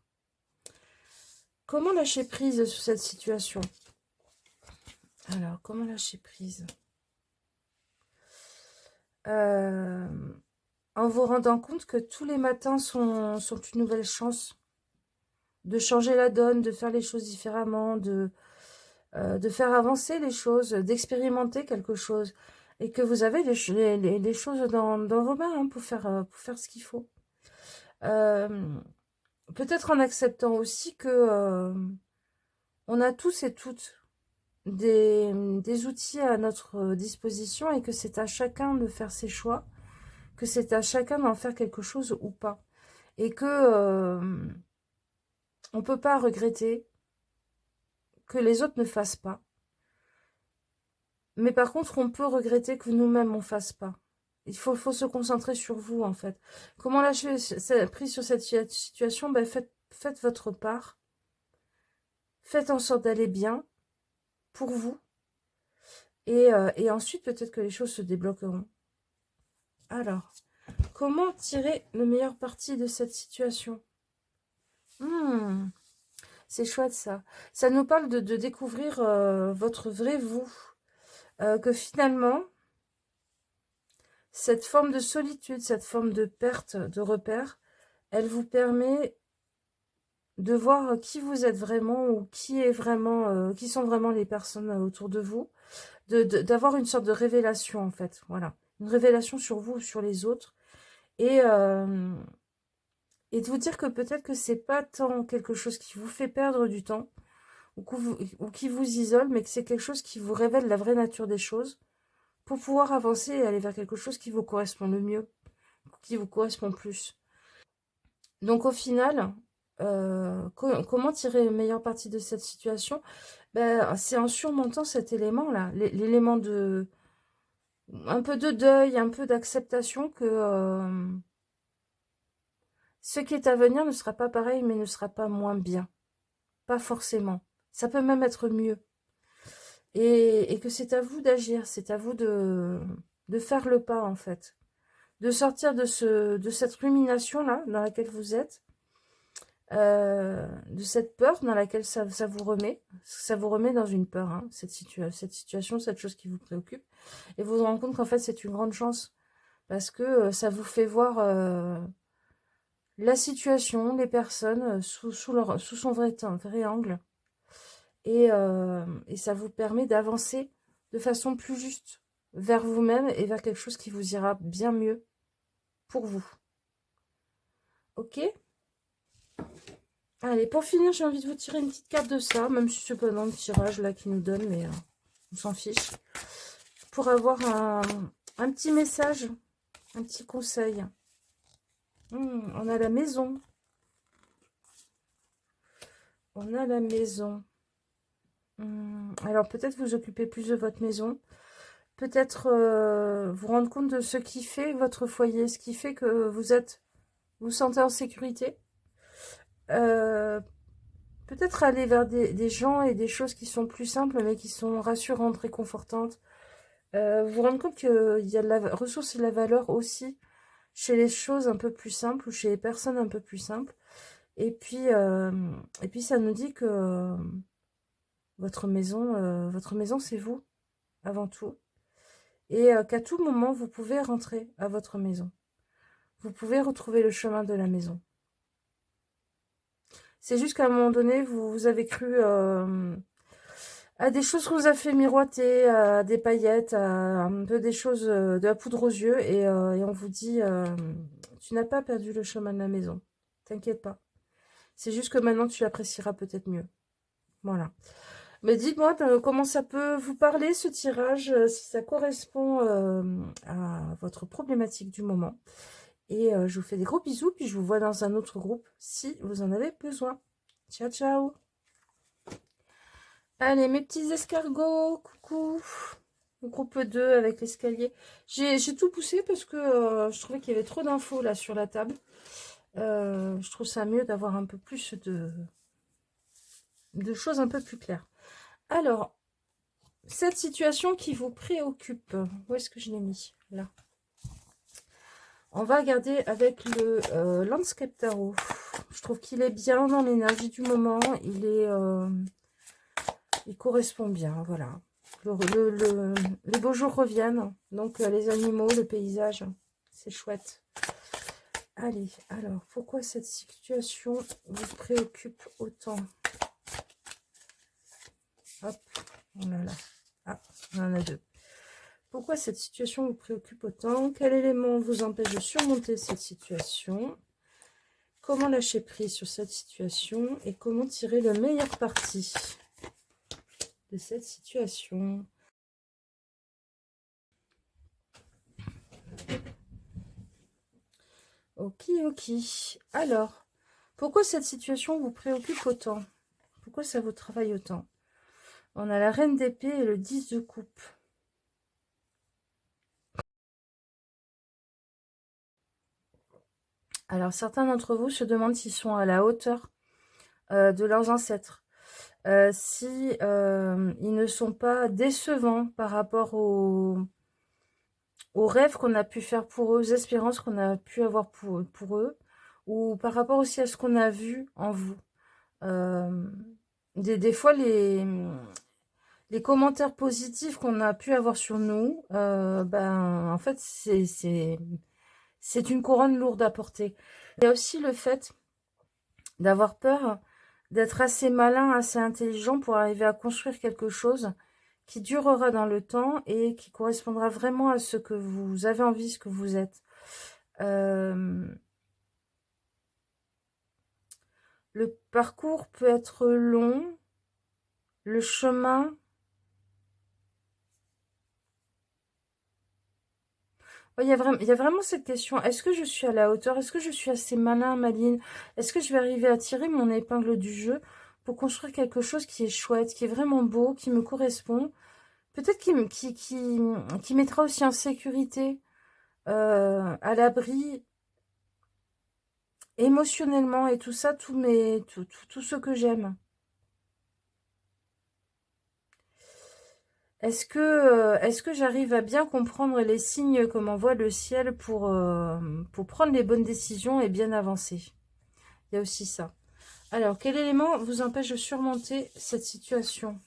Comment lâcher prise sur cette situation? Alors, comment lâcher prise? En vous rendant compte que tous les matins sont une nouvelle chance de changer la donne, de faire les choses différemment, de faire avancer les choses, d'expérimenter quelque chose. Et que vous avez les choses dans vos mains hein, pour faire ce qu'il faut. Peut-être en acceptant aussi que on a tous et toutes des outils à notre disposition et que c'est à chacun de faire ses choix, que c'est à chacun d'en faire quelque chose ou pas. Et que on ne peut pas regretter que les autres ne fassent pas. Mais par contre, on peut regretter que nous-mêmes, on ne fasse pas. Il faut se concentrer sur vous, en fait. Comment lâcher prise sur cette situation? Ben, faites votre part. Faites en sorte d'aller bien pour vous. Et ensuite, peut-être que les choses se débloqueront. Alors, comment tirer le meilleur parti de cette situation? C'est chouette, ça. Ça nous parle de découvrir votre vrai vous. Que finalement, cette forme de solitude, cette forme de perte de repère, elle vous permet de voir qui vous êtes vraiment ou qui est vraiment, qui sont vraiment les personnes autour de vous, d'avoir une sorte de révélation en fait, voilà, une révélation sur vous, sur les autres, et, euh, et de vous dire que peut-être que c'est pas tant quelque chose qui vous fait perdre du temps ou qui vous isole, mais que c'est quelque chose qui vous révèle la vraie nature des choses pour pouvoir avancer et aller vers quelque chose qui vous correspond le mieux, qui vous correspond plus. Donc au final, comment tirer le meilleur parti de cette situation? Ben, c'est en surmontant cet élément-là, l'élément de un peu de deuil, un peu d'acceptation que ce qui est à venir ne sera pas pareil, mais ne sera pas moins bien. Pas forcément. Ça peut même être mieux. Et que c'est à vous d'agir, c'est à vous de faire le pas, en fait. De sortir de cette rumination-là, dans laquelle vous êtes, de cette peur dans laquelle ça vous remet. Ça vous remet dans une peur, hein, cette situation, cette chose qui vous préoccupe. Et vous vous rendez compte qu'en fait, c'est une grande chance. Parce que ça vous fait voir la situation, les personnes, sous son vrai angle. Et ça vous permet d'avancer de façon plus juste vers vous-même et vers quelque chose qui vous ira bien mieux pour vous. Ok? Allez, pour finir, j'ai envie de vous tirer une petite carte de ça, même si c'est pas dans le tirage là qui nous donne, mais on s'en fiche. Pour avoir un petit message, un petit conseil. On a la maison. On a la maison. Alors peut-être vous occupez plus de votre maison. Peut-être vous rendre compte de ce qui fait votre foyer, ce qui fait que vous sentez en sécurité. Peut-être aller vers des gens et des choses qui sont plus simples, mais qui sont rassurantes, réconfortantes. Vous rendre compte qu'il y a de la ressource et de la valeur aussi chez les choses un peu plus simples ou chez les personnes un peu plus simples. Et puis ça nous dit que votre maison, c'est vous, avant tout. Et qu'à tout moment, vous pouvez rentrer à votre maison. Vous pouvez retrouver le chemin de la maison. C'est juste qu'à un moment donné, vous avez cru à des choses qu'on vous a fait miroiter, à des paillettes, à un peu des choses, de la poudre aux yeux, et on vous dit, tu n'as pas perdu le chemin de la maison. T'inquiète pas. C'est juste que maintenant, tu apprécieras peut-être mieux. Voilà. Mais dites-moi comment ça peut vous parler, ce tirage, si ça correspond à votre problématique du moment. Et je vous fais des gros bisous, puis je vous vois dans un autre groupe si vous en avez besoin. Ciao, ciao! Allez, mes petits escargots, coucou! Groupe 2 avec l'escalier. J'ai tout poussé parce que je trouvais qu'il y avait trop d'infos là sur la table. Je trouve ça mieux d'avoir un peu plus de choses un peu plus claires. Alors, cette situation qui vous préoccupe, où est-ce que je l'ai mis? Là. On va regarder avec le Landscape Tarot. Je trouve qu'il est bien dans l'énergie du moment. Il correspond bien, voilà. Les beaux jours reviennent. Donc, les animaux, le paysage, c'est chouette. Allez, alors, pourquoi cette situation vous préoccupe autant? Hop, oh là là. Ah, on en a deux. Pourquoi cette situation vous préoccupe autant? Quel élément vous empêche de surmonter cette situation? Comment lâcher prise sur cette situation? Et comment tirer le meilleur parti de cette situation? Ok, ok. Alors, pourquoi cette situation vous préoccupe autant? Pourquoi ça vous travaille autant? On a la reine d'épée et le 10 de coupe. Alors, certains d'entre vous se demandent s'ils sont à la hauteur de leurs ancêtres. Si ils ne sont pas décevants par rapport aux rêves qu'on a pu faire pour eux, aux espérances qu'on a pu avoir pour eux, ou par rapport aussi à ce qu'on a vu en vous. Des fois, les commentaires positifs qu'on a pu avoir sur nous, ben, en fait, c'est une couronne lourde à porter. Il y a aussi le fait d'avoir peur d'être assez malin, assez intelligent pour arriver à construire quelque chose qui durera dans le temps et qui correspondra vraiment à ce que vous avez envie, ce que vous êtes. Le parcours peut être long, le chemin... Il y a vraiment cette question. Est-ce que je suis à la hauteur? Est-ce que je suis assez malin, maline? Est-ce que je vais arriver à tirer mon épingle du jeu pour construire quelque chose qui est chouette, qui est vraiment beau, qui me correspond? Peut-être qui mettra aussi en sécurité, à l'abri émotionnellement et tout ça, tout ce que j'aime. Est-ce que j'arrive à bien comprendre les signes que m'envoie le ciel pour prendre les bonnes décisions et bien avancer? Il y a aussi ça. Alors, quel élément vous empêche de surmonter cette situation?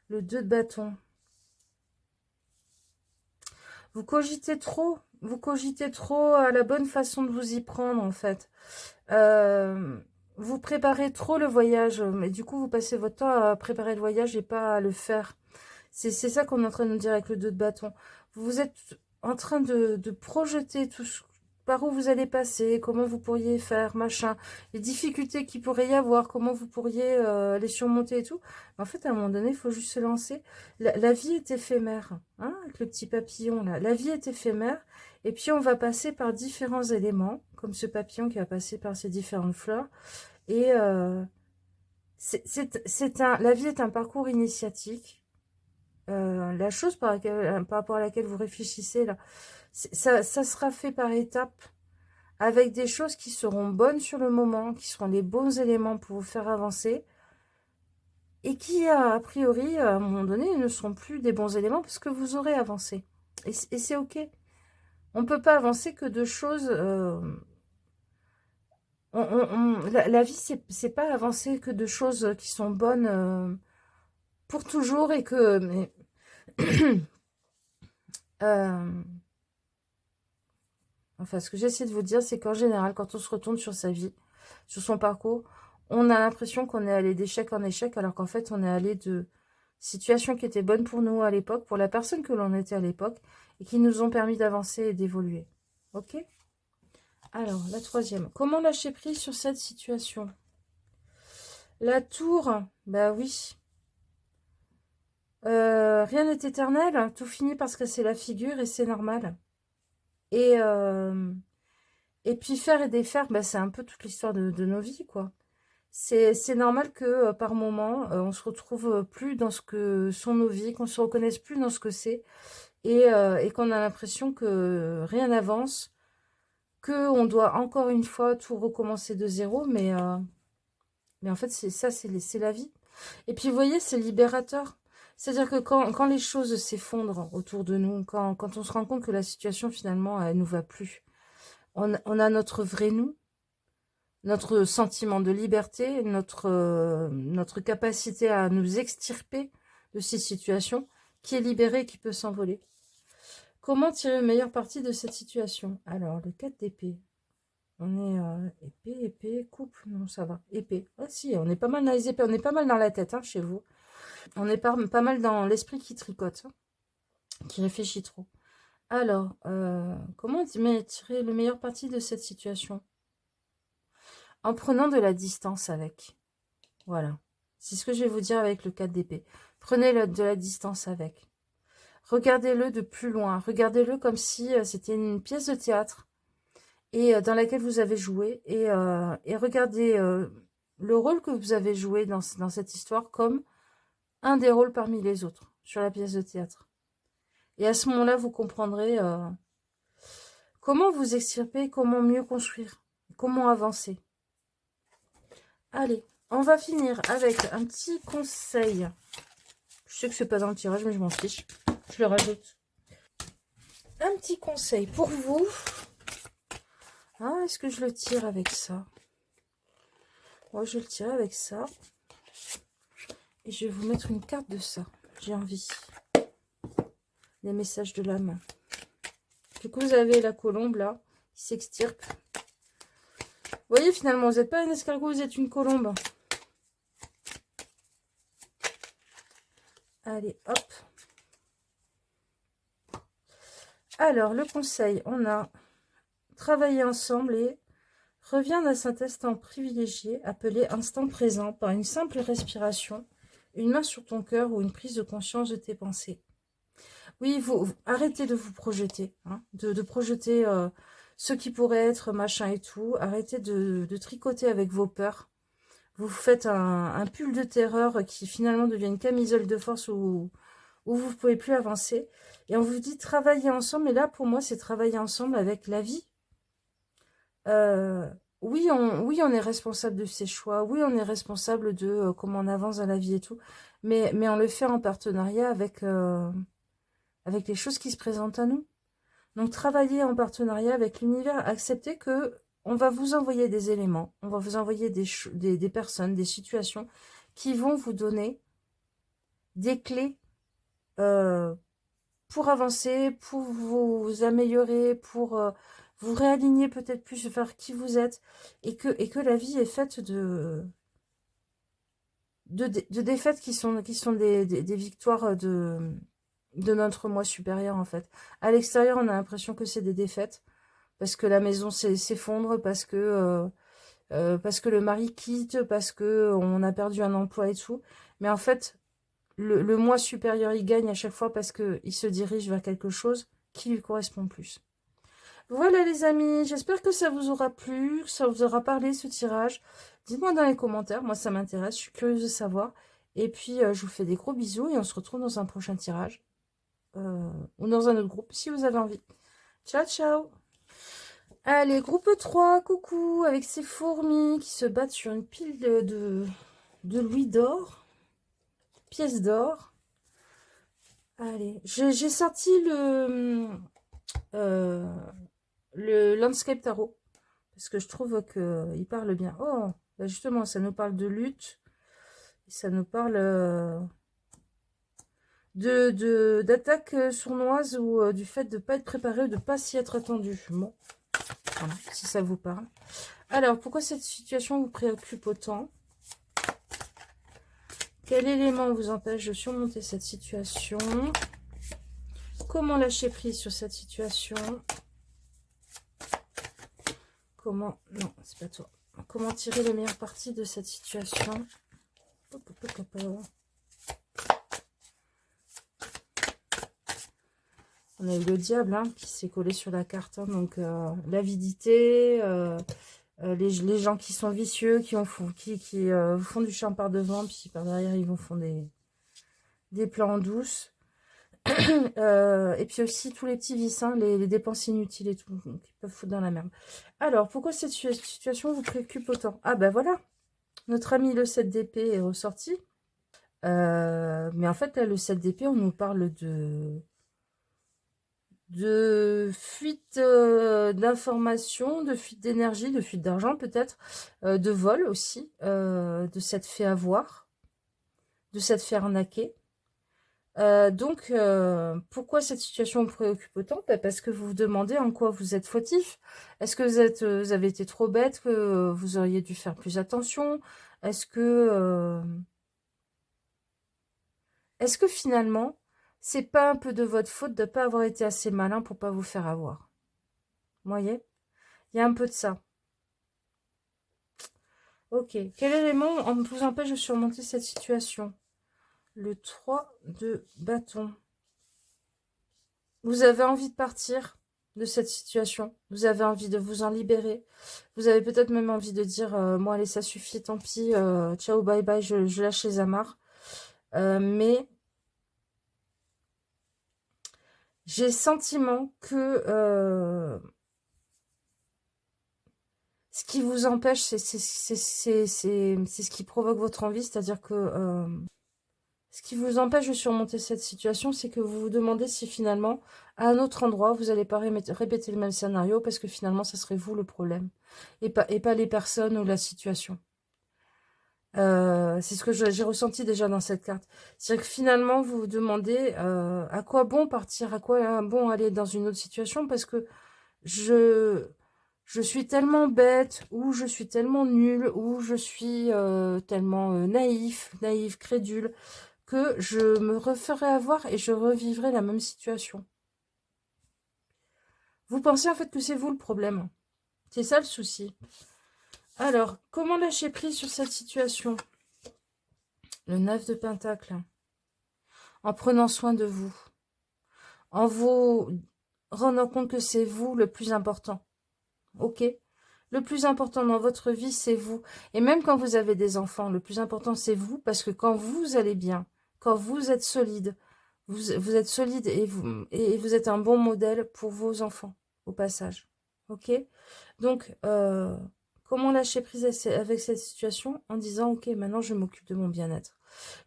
Le 2 de bâton. Vous cogitez trop à la bonne façon de vous y prendre, en fait. Vous préparez trop le voyage, mais du coup, vous passez votre temps à préparer le voyage et pas à le faire. C'est ça qu'on est en train de nous dire avec le 2 de bâton. Vous êtes en train de projeter tout ce, par où vous allez passer, comment vous pourriez faire, machin, les difficultés qu'il pourrait y avoir, comment vous pourriez les surmonter et tout. En fait, à un moment donné, il faut juste se lancer. La vie est éphémère, hein, avec le petit papillon là. La vie est éphémère, et puis on va passer par différents éléments, comme ce papillon qui va passer par ces différentes fleurs. Et la vie est un parcours initiatique. La chose par rapport à laquelle vous réfléchissez là, ça sera fait par étapes, avec des choses qui seront bonnes sur le moment, qui seront les bons éléments pour vous faire avancer, et qui, a priori, à un moment donné, ne seront plus des bons éléments parce que vous aurez avancé. Et c'est ok. On ne peut pas avancer que de choses... la vie, c'est pas avancer que de choses qui sont bonnes pour toujours et que... Mais, enfin, ce que j'essaie de vous dire, c'est qu'en général, quand on se retourne sur sa vie, sur son parcours, on a l'impression qu'on est allé d'échec en échec, alors qu'en fait, on est allé de situations qui étaient bonnes pour nous à l'époque, pour la personne que l'on était à l'époque, et qui nous ont permis d'avancer et d'évoluer. Ok? Alors, la troisième. Comment lâcher prise sur cette situation? La tour, bah oui. Rien n'est éternel, tout finit par se casser la figure, et c'est normal. Et puis faire et défaire, bah, c'est un peu toute l'histoire de nos vies, quoi. C'est normal que par moment, on se retrouve plus dans ce que sont nos vies, qu'on se reconnaisse plus dans ce que c'est, et qu'on a l'impression que rien n'avance, qu'on doit encore une fois tout recommencer de zéro, mais en fait, c'est ça, c'est la vie. Et puis, vous voyez, c'est libérateur. C'est-à-dire que quand les choses s'effondrent autour de nous, quand on se rend compte que la situation, finalement, elle nous va plus, on a notre vrai nous, notre sentiment de liberté, notre capacité à nous extirper de ces situations, qui est libérée et qui peut s'envoler. Comment tirer le meilleur parti de cette situation? Alors, le 4 d'épée. On est épée, coupe, non ça va, épée. Ah si, on est pas mal dans les épées, on est pas mal dans la tête, hein, chez vous. On est pas mal dans l'esprit qui tricote, hein, qui réfléchit trop. Alors, comment tirer le meilleur parti de cette situation? En prenant de la distance avec. Voilà. C'est ce que je vais vous dire avec le 4 d'épée. Prenez de la distance avec. Regardez-le de plus loin. Regardez-le comme si c'était une pièce de théâtre et dans laquelle vous avez joué. Et regardez le rôle que vous avez joué dans cette histoire comme un des rôles parmi les autres sur la pièce de théâtre. Et à ce moment-là, vous comprendrez comment vous extirper, comment mieux construire, comment avancer. Allez, on va finir avec un petit conseil. Je sais que c'est pas dans le tirage, mais je m'en fiche. Je le rajoute. Un petit conseil pour vous. Ah, est-ce que je le tire avec ça? Moi, je le tire avec ça. Et je vais vous mettre une carte de ça. J'ai envie. Les messages de l'âme. Du coup, vous avez la colombe, là, qui s'extirpe. Vous voyez, finalement, vous n'êtes pas un escargot, vous êtes une colombe. Allez, hop. Alors, le conseil, on a travaillé ensemble et revient dans cet instant privilégié, appelé instant présent, par une simple respiration, une main sur ton cœur ou une prise de conscience de tes pensées. Oui, arrêtez de vous projeter, hein, de projeter ce qui pourrait être machin et tout. Arrêtez de tricoter avec vos peurs. Vous faites un pull de terreur qui finalement devient une camisole de force où vous ne pouvez plus avancer. Et on vous dit travailler ensemble. Et là, pour moi, c'est travailler ensemble avec la vie. Oui, on est responsable de ses choix. Oui, on est responsable de comment on avance dans la vie et tout. Mais on le fait en partenariat avec les choses qui se présentent à nous. Donc, travailler en partenariat avec l'univers. Acceptez que on va vous envoyer des éléments. On va vous envoyer des personnes, des situations qui vont vous donner des clés pour avancer, pour vous améliorer, pour vous réaligner peut-être plus vers qui vous êtes, et que la vie est faite de défaites qui sont des victoires de notre moi supérieur, en fait. À l'extérieur, on a l'impression que c'est des défaites, parce que la maison s'effondre, parce que le mari quitte, parce que on a perdu un emploi et tout. Mais en fait, le moi supérieur, il gagne à chaque fois parce qu'il se dirige vers quelque chose qui lui correspond plus. Voilà les amis, j'espère que ça vous aura plu, que ça vous aura parlé ce tirage. Dites-moi dans les commentaires, moi ça m'intéresse, je suis curieuse de savoir. Et puis je vous fais des gros bisous et on se retrouve dans un prochain tirage. Ou dans un autre groupe si vous avez envie. Ciao ciao. Allez, groupe 3, coucou, avec ces fourmis qui se battent sur une pile de louis d'or, pièces d'or. Allez, j'ai sorti le Landscape Tarot, parce que je trouve qu'il parle bien. Oh, bah justement, ça nous parle de lutte, et ça nous parle d'attaque sournoise ou du fait de ne pas être préparé ou de ne pas s'y être attendu. Bon, voilà, si ça vous parle. Alors, pourquoi cette situation vous préoccupe autant? Quel élément vous empêche de surmonter cette situation? Comment lâcher prise sur cette situation? Comment... Non, c'est pas toi. Comment tirer le meilleur parti de cette situation? On a eu le diable hein, qui s'est collé sur la carte. Hein, donc, l'avidité, les gens qui sont vicieux, qui font du charme par devant, puis par derrière, ils vous font des plans en douce. Et puis aussi tous les petits vices, hein, les dépenses inutiles et tout, qui peuvent foutre dans la merde. Alors, pourquoi cette situation vous préoccupe autant? Ah ben voilà, notre ami le 7 d'épée est ressorti. Mais en fait, là, le 7 d'épée, on nous parle de fuite d'informations, de fuite d'énergie, de fuite d'argent peut-être, de vol aussi, de s'être fait avoir, de s'être fait arnaquer. Donc, pourquoi cette situation vous préoccupe autant? Bah, parce que vous vous demandez en quoi vous êtes fautif. Est-ce que vous avez été trop bête, que vous auriez dû faire plus attention? Est-ce que, est-ce que finalement, c'est pas un peu de votre faute de ne pas avoir été assez malin pour pas vous faire avoir? Vous voyez? Il y a un peu de ça. Ok. Quel élément vous empêche de surmonter cette situation? Le 3 de bâton. Vous avez envie de partir de cette situation. Vous avez envie de vous en libérer. Vous avez peut-être même envie de dire bon, allez, ça suffit, tant pis, ciao, bye bye, je lâche les amarres. Mais j'ai le sentiment que ce qui vous empêche, c'est ce qui provoque votre envie, c'est-à-dire que ce qui vous empêche de surmonter cette situation, c'est que vous vous demandez si finalement, à un autre endroit, vous n'allez pas répéter le même scénario, parce que finalement, ça serait vous le problème, et pas les personnes ou la situation. C'est ce que j'ai ressenti déjà dans cette carte. C'est-à-dire que finalement, vous vous demandez à quoi bon partir, à quoi bon aller dans une autre situation, parce que je suis tellement bête, ou je suis tellement nulle, ou je suis tellement naïf, crédule, que je me referai avoir et je revivrai la même situation. Vous pensez en fait que c'est vous le problème. C'est ça le souci. Alors, comment lâcher prise sur cette situation? Le 9 de Pentacle. En prenant soin de vous. En vous rendant compte que c'est vous le plus important. Ok? Le plus important dans votre vie, c'est vous. Et même quand vous avez des enfants, le plus important, c'est vous. Parce que quand vous allez bien, quand vous êtes solide, vous êtes solide et vous êtes un bon modèle pour vos enfants, au passage. Ok? Donc, comment lâcher prise avec cette situation? En disant, ok, maintenant, je m'occupe de mon bien-être.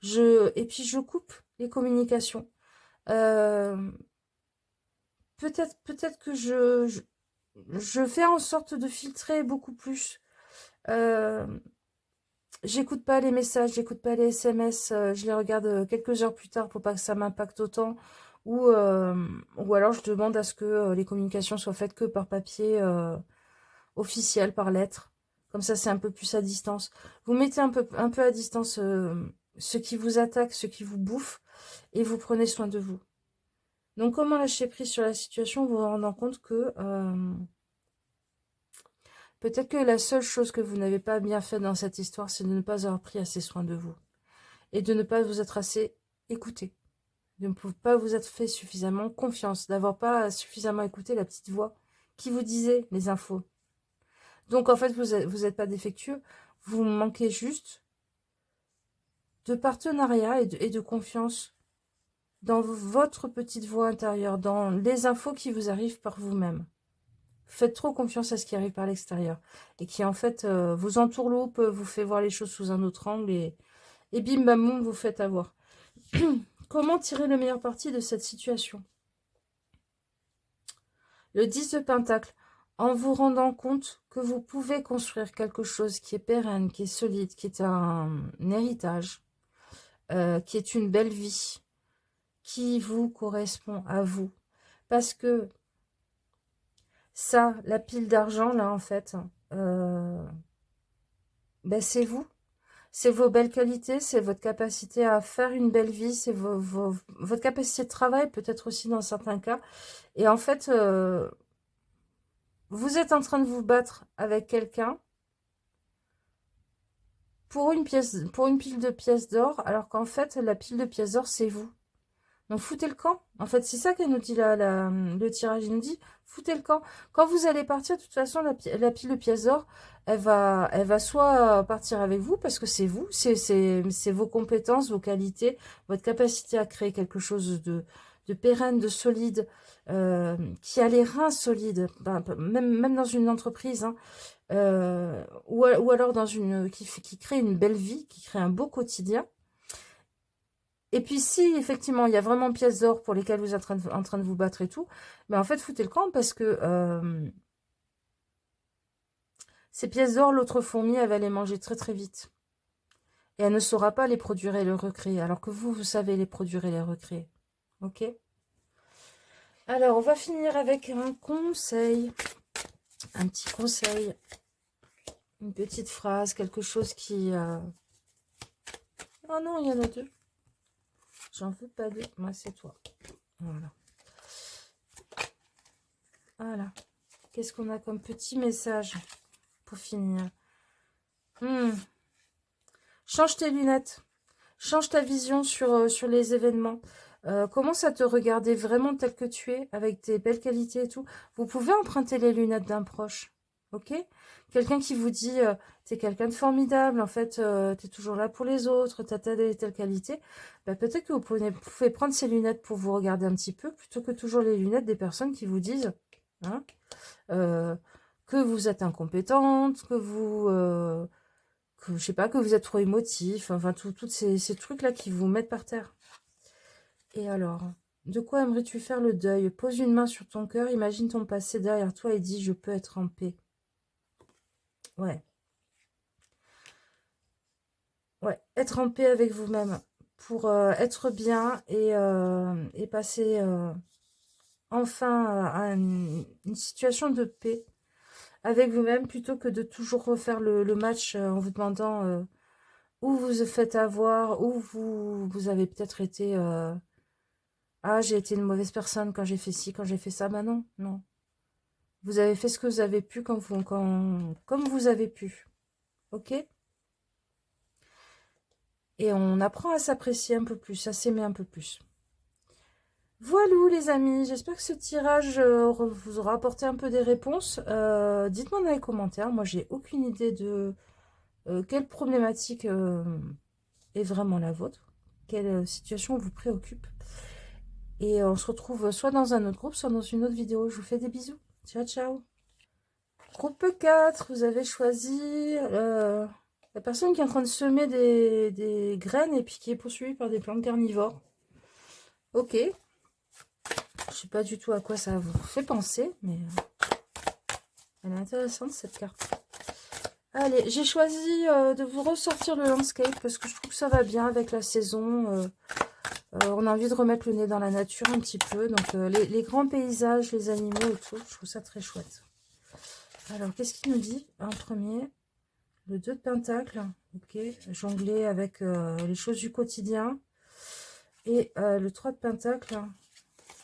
Et puis, je coupe les communications. Euh, peut-être que je fais en sorte de filtrer beaucoup plus. Euh, J'écoute pas les messages, j'écoute pas les SMS, je les regarde quelques heures plus tard pour pas que ça m'impacte autant. Ou alors je demande à ce que les communications soient faites que par papier officiel, par lettre. Comme ça, c'est un peu plus à distance. Vous mettez un peu à distance ce qui vous attaque, ce qui vous bouffe, et vous prenez soin de vous. Donc, comment lâcher prise sur la situation, vous vous rendant compte que peut-être que la seule chose que vous n'avez pas bien fait dans cette histoire, c'est de ne pas avoir pris assez soin de vous. Et de ne pas vous être assez écouté. De ne pas vous être fait suffisamment confiance. D'avoir pas suffisamment écouté la petite voix qui vous disait les infos. Donc, en fait, vous êtes pas défectueux. Vous manquez juste de partenariat et de confiance dans votre petite voix intérieure, dans les infos qui vous arrivent par vous-même. Faites trop confiance à ce qui arrive par l'extérieur et qui, en fait, vous entourloupe, vous fait voir les choses sous un autre angle et bim bam boum, vous faites avoir. Comment tirer le meilleur parti de cette situation? Le 10 de Pentacle, en vous rendant compte que vous pouvez construire quelque chose qui est pérenne, qui est solide, qui est un héritage, qui est une belle vie, qui vous correspond à vous. Parce que ça, la pile d'argent, là, en fait, ben c'est vous. C'est vos belles qualités, c'est votre capacité à faire une belle vie, c'est votre capacité de travail, peut-être aussi dans certains cas. Et en fait, vous êtes en train de vous battre avec quelqu'un pour une pile de pièces d'or, alors qu'en fait, la pile de pièces d'or, c'est vous. Donc, foutez le camp. En fait, c'est ça qu'elle nous dit là, le tirage. Il nous dit, foutez le camp. Quand vous allez partir, de toute façon, la pile de pièces d'or, elle va soit partir avec vous, parce que c'est vous, c'est vos compétences, vos qualités, votre capacité à créer quelque chose de pérenne, de solide, qui a les reins solides, même dans une entreprise, hein, ou alors qui crée une belle vie, qui crée un beau quotidien. Et puis si, effectivement, il y a vraiment pièces d'or pour lesquelles vous êtes en train de vous battre et tout, mais en fait, foutez le camp parce que ces pièces d'or, l'autre fourmi, elle va les manger très très vite. Et elle ne saura pas les produire et les recréer, alors que vous savez les produire et les recréer. Ok? Alors, on va finir avec un conseil. Un petit conseil. Une petite phrase, quelque chose qui... Oh non, il y en a deux. J'en veux pas deux. Moi, c'est toi. Voilà. Voilà. Qu'est-ce qu'on a comme petit message pour finir? Change tes lunettes. Change ta vision sur les événements. Commence à te regarder vraiment tel que tu es, avec tes belles qualités et tout. Vous pouvez emprunter les lunettes d'un proche. Ok? Quelqu'un qui vous dit, t'es quelqu'un de formidable, en fait, t'es toujours là pour les autres, t'as telle et telle qualité. Bah, peut-être que vous pouvez prendre ces lunettes pour vous regarder un petit peu, plutôt que toujours les lunettes des personnes qui vous disent, hein, euh, que vous êtes incompétente, que je sais pas, que vous êtes trop émotif, enfin, tous ces trucs-là qui vous mettent par terre. Et alors, de quoi aimerais-tu faire le deuil? Pose une main sur ton cœur, imagine ton passé derrière toi et dis, je peux être en paix. Ouais. Ouais, être en paix avec vous-même pour être bien et passer enfin à une situation de paix avec vous-même plutôt que de toujours refaire le match en vous demandant où vous vous faites avoir, où vous avez peut-être été ah, j'ai été une mauvaise personne quand j'ai fait ci, quand j'ai fait ça. Bah non, non. Vous avez fait ce que vous avez pu comme vous avez pu. Ok? Et on apprend à s'apprécier un peu plus, à s'aimer un peu plus. Voilà les amis, j'espère que ce tirage vous aura apporté un peu des réponses. Dites-moi dans les commentaires, moi j'ai aucune idée de quelle problématique est vraiment la vôtre, quelle situation vous préoccupe. Et on se retrouve soit dans un autre groupe, soit dans une autre vidéo. Je vous fais des bisous. Ciao, ciao. Groupe 4, vous avez choisi la personne qui est en train de semer des graines et puis qui est poursuivie par des plantes carnivores. Ok. Je sais pas du tout à quoi ça vous fait penser, mais elle est intéressante cette carte. Allez, j'ai choisi de vous ressortir le landscape parce que je trouve que ça va bien avec la saison. On a envie de remettre le nez dans la nature un petit peu. Donc les grands paysages, les animaux et tout, je trouve ça très chouette. Alors, qu'est-ce qu'il nous dit en premier? Le 2 de Pentacle, ok, jongler avec les choses du quotidien. Et le 3 de Pentacle,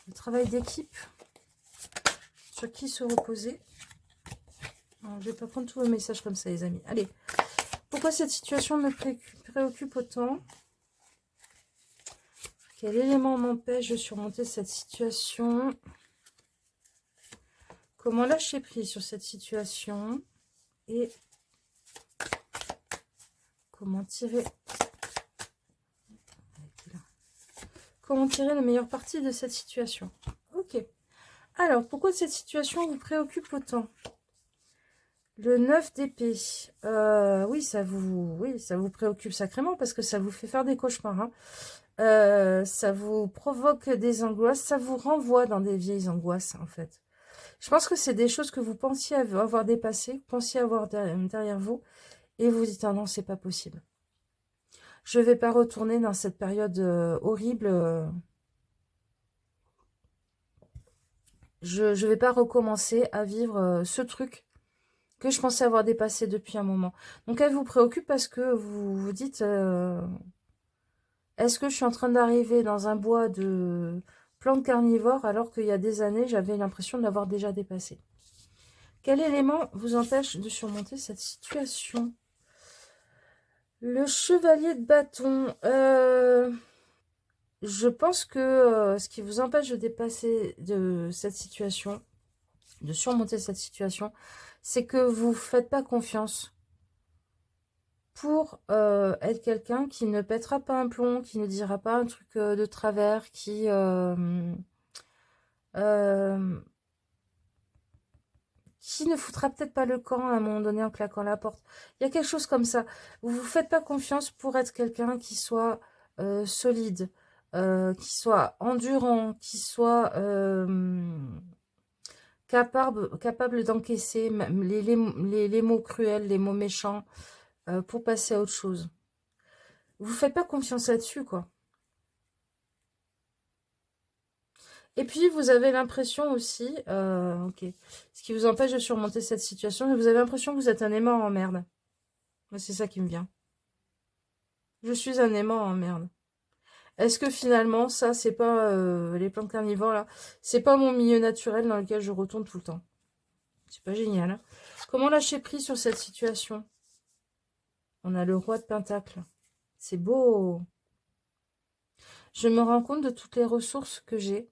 le travail d'équipe. Sur qui se reposer. Alors, je ne vais pas prendre tous vos messages comme ça, les amis. Allez, pourquoi cette situation me préoccupe autant? Quel élément m'empêche de surmonter cette situation? Comment lâcher prise sur cette situation? Et comment tirer... Comment tirer le meilleur parti de cette situation? Ok. Alors, pourquoi cette situation vous préoccupe autant? Le 9 d'épée. Oui, ça vous préoccupe sacrément parce que ça vous fait faire des cauchemars. Ça vous provoque des angoisses. Ça vous renvoie dans des vieilles angoisses, en fait. Je pense que c'est des choses que vous pensiez avoir dépassées, vous pensiez avoir derrière vous. Et vous dites, ah non, c'est pas possible. Je vais pas retourner dans cette période horrible. Je vais pas recommencer à vivre ce truc que je pensais avoir dépassé depuis un moment. Donc elle vous préoccupe parce que vous vous dites, est-ce que je suis en train d'arriver dans un bois de plantes carnivores alors qu'il y a des années, j'avais l'impression de l'avoir déjà dépassé? Quel élément vous empêche de surmonter cette situation? Le chevalier de bâton. Je pense que ce qui vous empêche de dépasser de cette situation, de surmonter cette situation, c'est que vous ne faites pas confiance pour être quelqu'un qui ne pètera pas un plomb, qui ne dira pas un truc de travers, euh, qui ne foutra peut-être pas le camp à un moment donné en claquant la porte. Il y a quelque chose comme ça. Vous ne vous faites pas confiance pour être quelqu'un qui soit solide, qui soit endurant, qui soit capable d'encaisser même les mots cruels, les mots méchants, pour passer à autre chose. Vous faites pas confiance là-dessus, quoi. Et puis, vous avez l'impression aussi, ok, ce qui vous empêche de surmonter cette situation, vous avez l'impression que vous êtes un aimant en merde. C'est ça qui me vient. Je suis un aimant en merde. Est-ce que finalement, ça, c'est pas les plantes carnivores, là, c'est pas mon milieu naturel dans lequel je retourne tout le temps? C'est pas génial, hein. Comment lâcher prise sur cette situation? On a le roi de Pentacle. C'est beau. Je me rends compte de toutes les ressources que j'ai,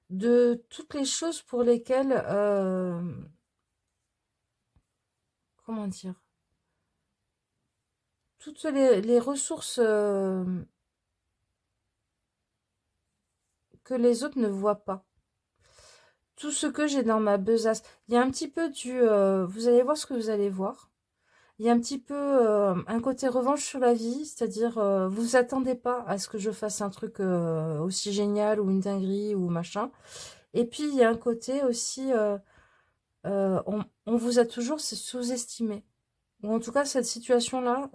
de toutes les choses pour lesquelles... comment dire? Toutes les ressources que les autres ne voient pas. Tout ce que j'ai dans ma besace. Il y a un petit peu du... vous allez voir ce que vous allez voir. Il y a un petit peu un côté revanche sur la vie, c'est-à-dire vous vous attendez pas à ce que je fasse un truc aussi génial ou une dinguerie ou machin. Et puis il y a un côté aussi, on vous a toujours sous-estimé. Ou en tout cas cette situation-là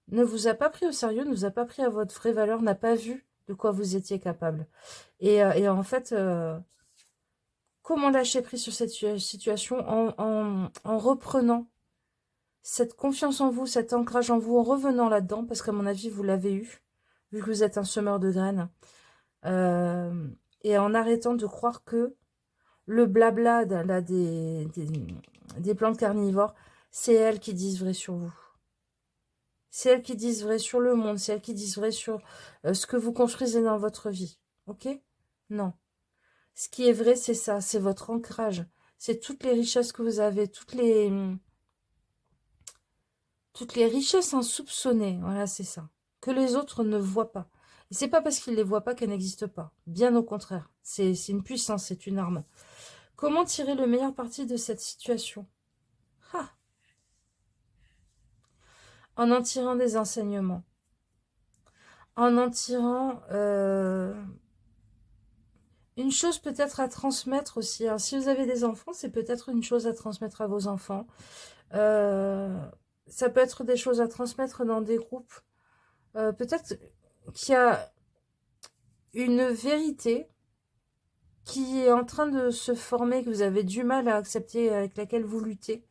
ne vous a pas pris au sérieux, ne vous a pas pris à votre vraie valeur, n'a pas vu de quoi vous étiez capable. Et en fait, comment lâcher prise sur cette situation en reprenant cette confiance en vous, cet ancrage en vous, en revenant là-dedans, parce qu'à mon avis, vous l'avez eu, vu que vous êtes un semeur de graines, euh, et en arrêtant de croire que le blabla là, des plantes carnivores, c'est elles qui disent vrai sur vous. C'est elles qui disent vrai sur le monde, c'est elles qui disent vrai sur ce que vous construisez dans votre vie. Ok? Non. Ce qui est vrai, c'est ça, c'est votre ancrage. C'est toutes les richesses que vous avez, toutes les richesses insoupçonnées, voilà, c'est ça, que les autres ne voient pas. Et c'est pas parce qu'ils les voient pas qu'elles n'existent pas. Bien au contraire, c'est une puissance, c'est une arme. Comment tirer le meilleur parti de cette situation? Ah, en tirant des enseignements. En tirant une chose peut-être à transmettre aussi. Alors, si vous avez des enfants, c'est peut-être une chose à transmettre à vos enfants. Euh, Ça peut être des choses à transmettre dans des groupes. Peut-être qu'il y a une vérité qui est en train de se former, que vous avez du mal à accepter, avec laquelle vous luttez,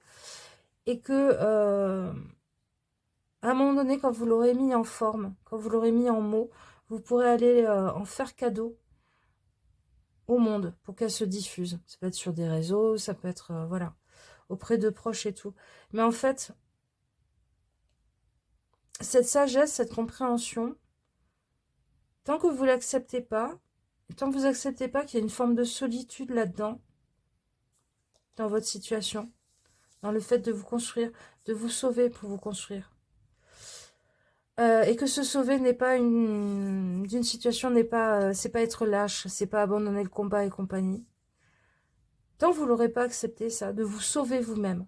et que à un moment donné, quand vous l'aurez mis en forme, quand vous l'aurez mis en mots, vous pourrez aller en faire cadeau au monde pour qu'elle se diffuse. Ça peut être sur des réseaux, ça peut être voilà, auprès de proches et tout. Mais en fait, cette sagesse, cette compréhension, tant que vous l'acceptez pas, tant que vous acceptez pas qu'il y a une forme de solitude là-dedans, dans votre situation, dans le fait de vous construire, de vous sauver pour vous construire. Et que se sauver n'est pas d'une situation, n'est pas, c'est pas être lâche, c'est pas abandonner le combat et compagnie. Tant que vous l'aurez pas accepté, ça, de vous sauver vous-même,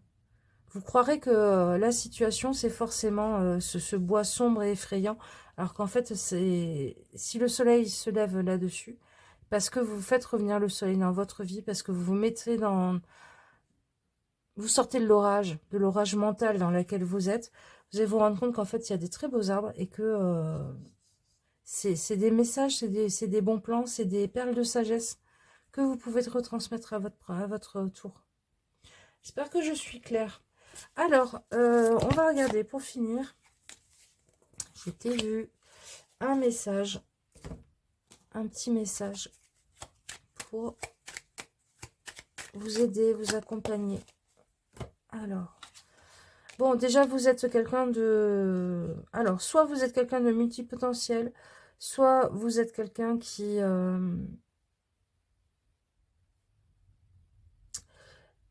vous croirez que la situation, c'est forcément ce bois sombre et effrayant, alors qu'en fait, c'est si le soleil se lève là-dessus, parce que vous faites revenir le soleil dans votre vie, parce que vous vous mettez dans... Vous sortez de l'orage mental dans lequel vous êtes, vous allez vous rendre compte qu'en fait, il y a des très beaux arbres et que c'est des messages, c'est des bons plans, c'est des perles de sagesse que vous pouvez retransmettre à votre tour. J'espère que je suis claire. Alors, on va regarder pour finir. Je t'ai vu un message, un petit message pour vous aider, vous accompagner. Alors, bon, déjà, vous êtes quelqu'un de... Alors, soit vous êtes quelqu'un de multipotentiel, soit vous êtes quelqu'un qui...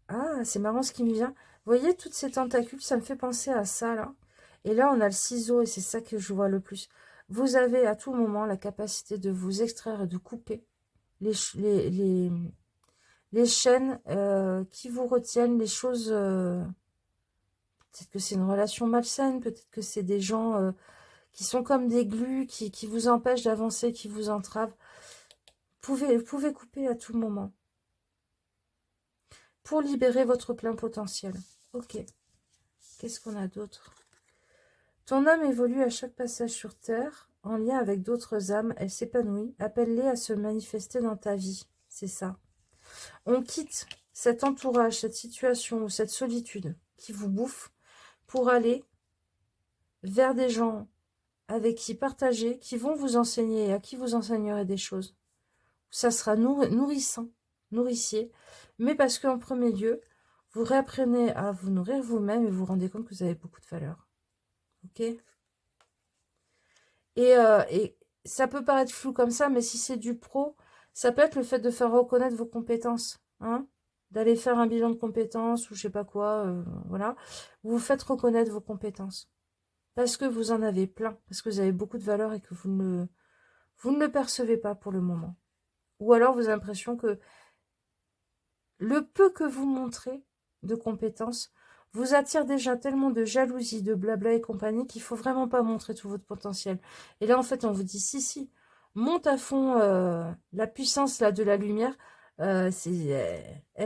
Ah, c'est marrant ce qui me vient. Vous voyez, toutes ces tentacules, ça me fait penser à ça, là. Et là, on a le ciseau, et c'est ça que je vois le plus. Vous avez à tout moment la capacité de vous extraire et de couper les chaînes qui vous retiennent, les choses Peut-être que c'est une relation malsaine, peut-être que c'est des gens qui sont comme des glues, qui vous empêchent d'avancer, qui vous entravent. Vous pouvez couper à tout moment pour libérer votre plein potentiel. Ok, qu'est-ce qu'on a d'autre? Ton âme évolue à chaque passage sur Terre, en lien avec d'autres âmes, elle s'épanouit. Appelle-les à se manifester dans ta vie. C'est ça. On quitte cet entourage, cette situation ou cette solitude qui vous bouffe pour aller vers des gens avec qui partager, qui vont vous enseigner et à qui vous enseignerez des choses. Ça sera nourrissant, nourricier, mais parce qu'en premier lieu, vous réapprenez à vous nourrir vous-même et vous vous rendez compte que vous avez beaucoup de valeur. Ok? Et ça peut paraître flou comme ça, mais si c'est du pro, ça peut être le fait de faire reconnaître vos compétences. Hein, d'aller faire un bilan de compétences ou je sais pas quoi, voilà. Vous faites reconnaître vos compétences. Parce que vous en avez plein, parce que vous avez beaucoup de valeur et que vous ne le percevez pas pour le moment. Ou alors vous avez l'impression que le peu que vous montrez de compétences vous attire déjà tellement de jalousie, de blabla et compagnie qu'il faut vraiment pas montrer tout votre potentiel. Et là, en fait, on vous dit, si, monte à fond la puissance là de la lumière. Elles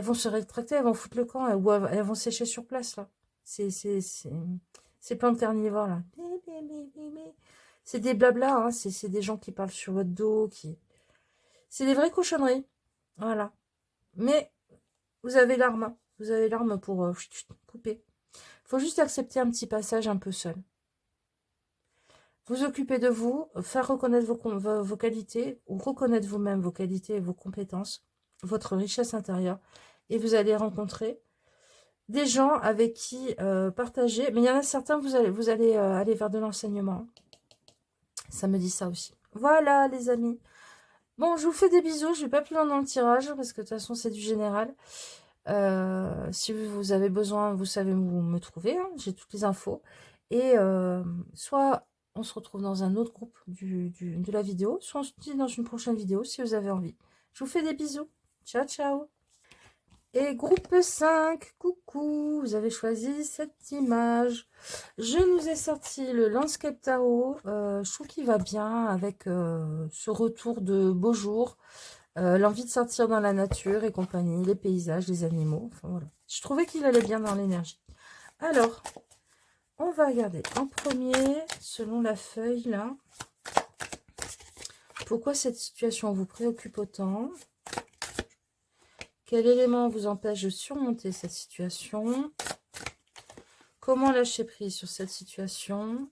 vont se rétracter, elles vont foutre le camp, ou elles vont sécher sur place, là. C'est plein de carnivores, là. C'est des blabla, hein, c'est des gens qui parlent sur votre dos, c'est des vraies cochonneries. Voilà. Mais vous avez l'arme. Vous avez l'arme pour couper. Il faut juste accepter un petit passage un peu seul. Vous occuper de vous, faire reconnaître vos qualités, ou reconnaître vous-même vos qualités et vos compétences, votre richesse intérieure. Et vous allez rencontrer des gens avec qui partager. Mais il y en a certains, vous allez aller vers de l'enseignement. Ça me dit ça aussi. Voilà, les amis. Bon, je vous fais des bisous. Je ne vais pas plus loin dans le tirage, parce que de toute façon, c'est du général. Si vous avez besoin, vous savez où me trouver, hein, j'ai toutes les infos. Et soit on se retrouve dans un autre groupe de la vidéo, soit on se dit dans une prochaine vidéo si vous avez envie. Je vous fais des bisous. Ciao, ciao. Et groupe 5, coucou, vous avez choisi cette image. Je nous ai sorti le Landscape Tarot. Je trouve qu'il va bien avec ce retour de beau jour. L'envie de sortir dans la nature et compagnie, les paysages, les animaux. Enfin, voilà. Je trouvais qu'il allait bien dans l'énergie. Alors, on va regarder en premier, selon la feuille, là. Pourquoi cette situation vous préoccupe autant? Quel élément vous empêche de surmonter cette situation? Comment lâcher prise sur cette situation?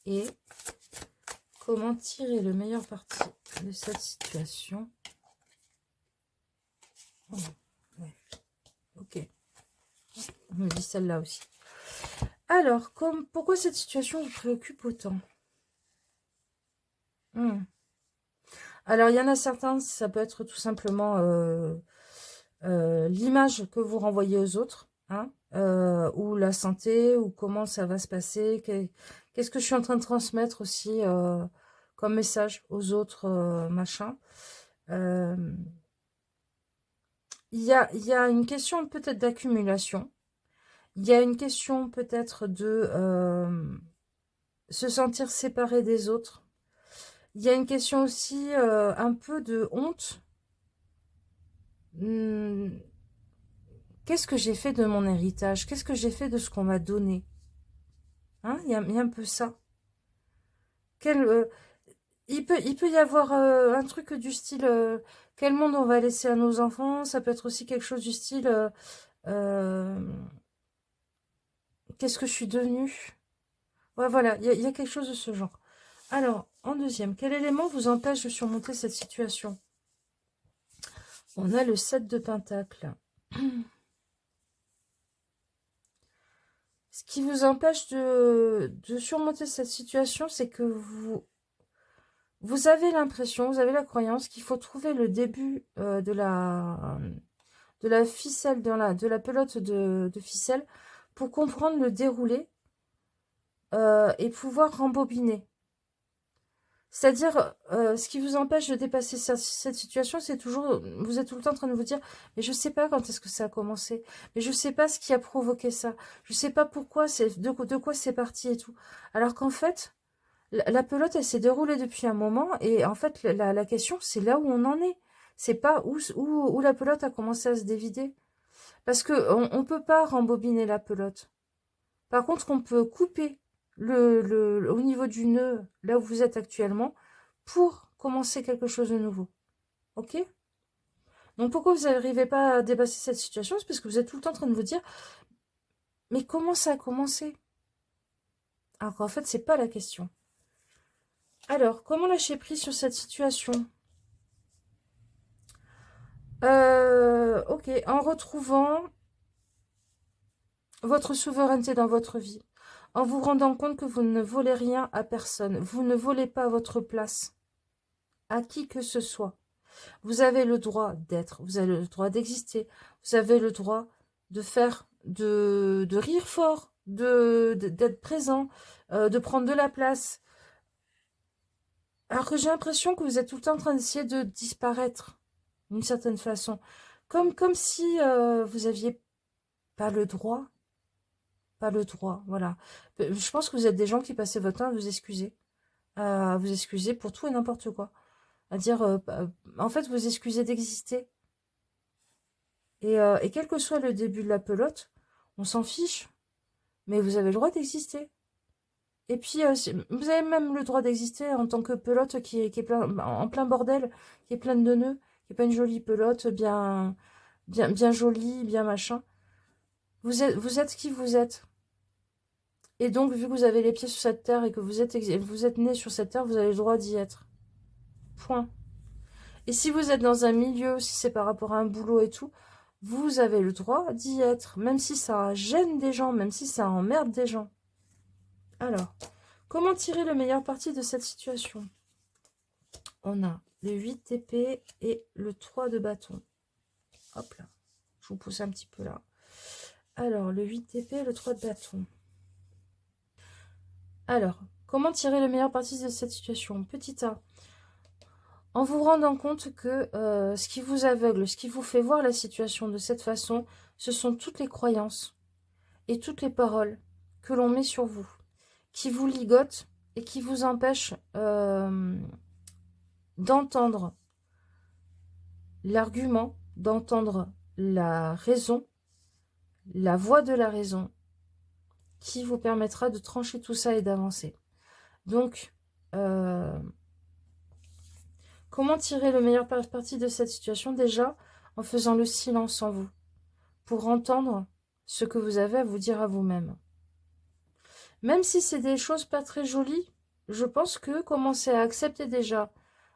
Et comment tirer le meilleur parti de cette situation? Oh, ouais. Ok. On me dit celle-là aussi. Alors, pourquoi cette situation vous préoccupe autant? Alors, il y en a certains, ça peut être tout simplement l'image que vous renvoyez aux autres, hein, ou la santé, ou comment ça va se passer, qu'est-ce que je suis en train de transmettre aussi comme message aux autres, machin. Il y a une question peut-être d'accumulation. Il y a une question peut-être de se sentir séparé des autres. Il y a une question aussi un peu de honte. Qu'est-ce que j'ai fait de mon héritage? Qu'est-ce que j'ai fait de ce qu'on m'a donné? Hein, il y a un peu ça. Il peut y avoir un truc du style quel monde on va laisser à nos enfants? Ça peut être aussi quelque chose du style qu'est-ce que je suis devenue? Ouais, voilà, il y a quelque chose de ce genre. Alors, en deuxième, quel élément vous empêche de surmonter cette situation? On a le 7 de Pentacle. Ce qui vous empêche de surmonter cette situation, c'est que vous avez l'impression, vous avez la croyance qu'il faut trouver le début de la ficelle, de la pelote de ficelle pour comprendre le déroulé et pouvoir rembobiner. C'est-à-dire, ce qui vous empêche de dépasser cette situation, c'est toujours, vous êtes tout le temps en train de vous dire, mais je sais pas quand est-ce que ça a commencé, mais je sais pas ce qui a provoqué ça, je sais pas pourquoi, de quoi c'est parti et tout. Alors qu'en fait, la pelote, elle s'est déroulée depuis un moment, et en fait, la question, c'est là où on en est. C'est pas où la pelote a commencé à se dévider. Parce que on peut pas rembobiner la pelote. Par contre, on peut couper au niveau du nœud, là où vous êtes actuellement, pour commencer quelque chose de nouveau. Ok? Donc pourquoi vous n'arrivez pas à dépasser cette situation? C'est parce que vous êtes tout le temps en train de vous dire, mais comment ça a commencé? Alors qu'en fait, c'est pas la question. Alors, comment lâcher prise sur cette situation? Ok, en retrouvant votre souveraineté dans votre vie, en vous rendant compte que vous ne volez rien à personne, vous ne volez pas votre place à qui que ce soit. Vous avez le droit d'être, vous avez le droit d'exister, vous avez le droit de faire, de rire fort, d'être présent, de prendre de la place. Alors que j'ai l'impression que vous êtes tout le temps en train d'essayer de disparaître, d'une certaine façon. Comme si vous aviez pas le droit, pas le droit, voilà. Je pense que vous êtes des gens qui passaient votre temps à vous excuser pour tout et n'importe quoi. À dire, en fait, vous excusez d'exister. Et quel que soit le début de la pelote, on s'en fiche. Mais vous avez le droit d'exister. Et puis, vous avez même le droit d'exister en tant que pelote qui est en plein bordel, qui est pleine de nœuds, qui n'est pas une jolie pelote, bien jolie, bien machin. Vous êtes qui vous êtes. Et donc, vu que vous avez les pieds sur cette terre et que vous êtes né sur cette terre, vous avez le droit d'y être. Point. Et si vous êtes dans un milieu, si c'est par rapport à un boulot et tout, vous avez le droit d'y être, même si ça gêne des gens, même si ça emmerde des gens. Alors, comment tirer le meilleur parti de cette situation? On a le 8 d'épée et le 3 de bâton. Hop là, je vous pousse un petit peu là. Alors, le 8 d'épée et le 3 de bâton. Alors, comment tirer le meilleur parti de cette situation? Petit A, en vous rendant compte que ce qui vous aveugle, ce qui vous fait voir la situation de cette façon, ce sont toutes les croyances et toutes les paroles que l'on met sur vous, qui vous ligotent et qui vous empêchent d'entendre l'argument, d'entendre la raison, la voix de la raison, qui vous permettra de trancher tout ça et d'avancer. Donc, comment tirer le meilleur parti de cette situation? Déjà, en faisant le silence en vous, pour entendre ce que vous avez à vous dire à vous-même. Même si c'est des choses pas très jolies, je pense que commencer à accepter déjà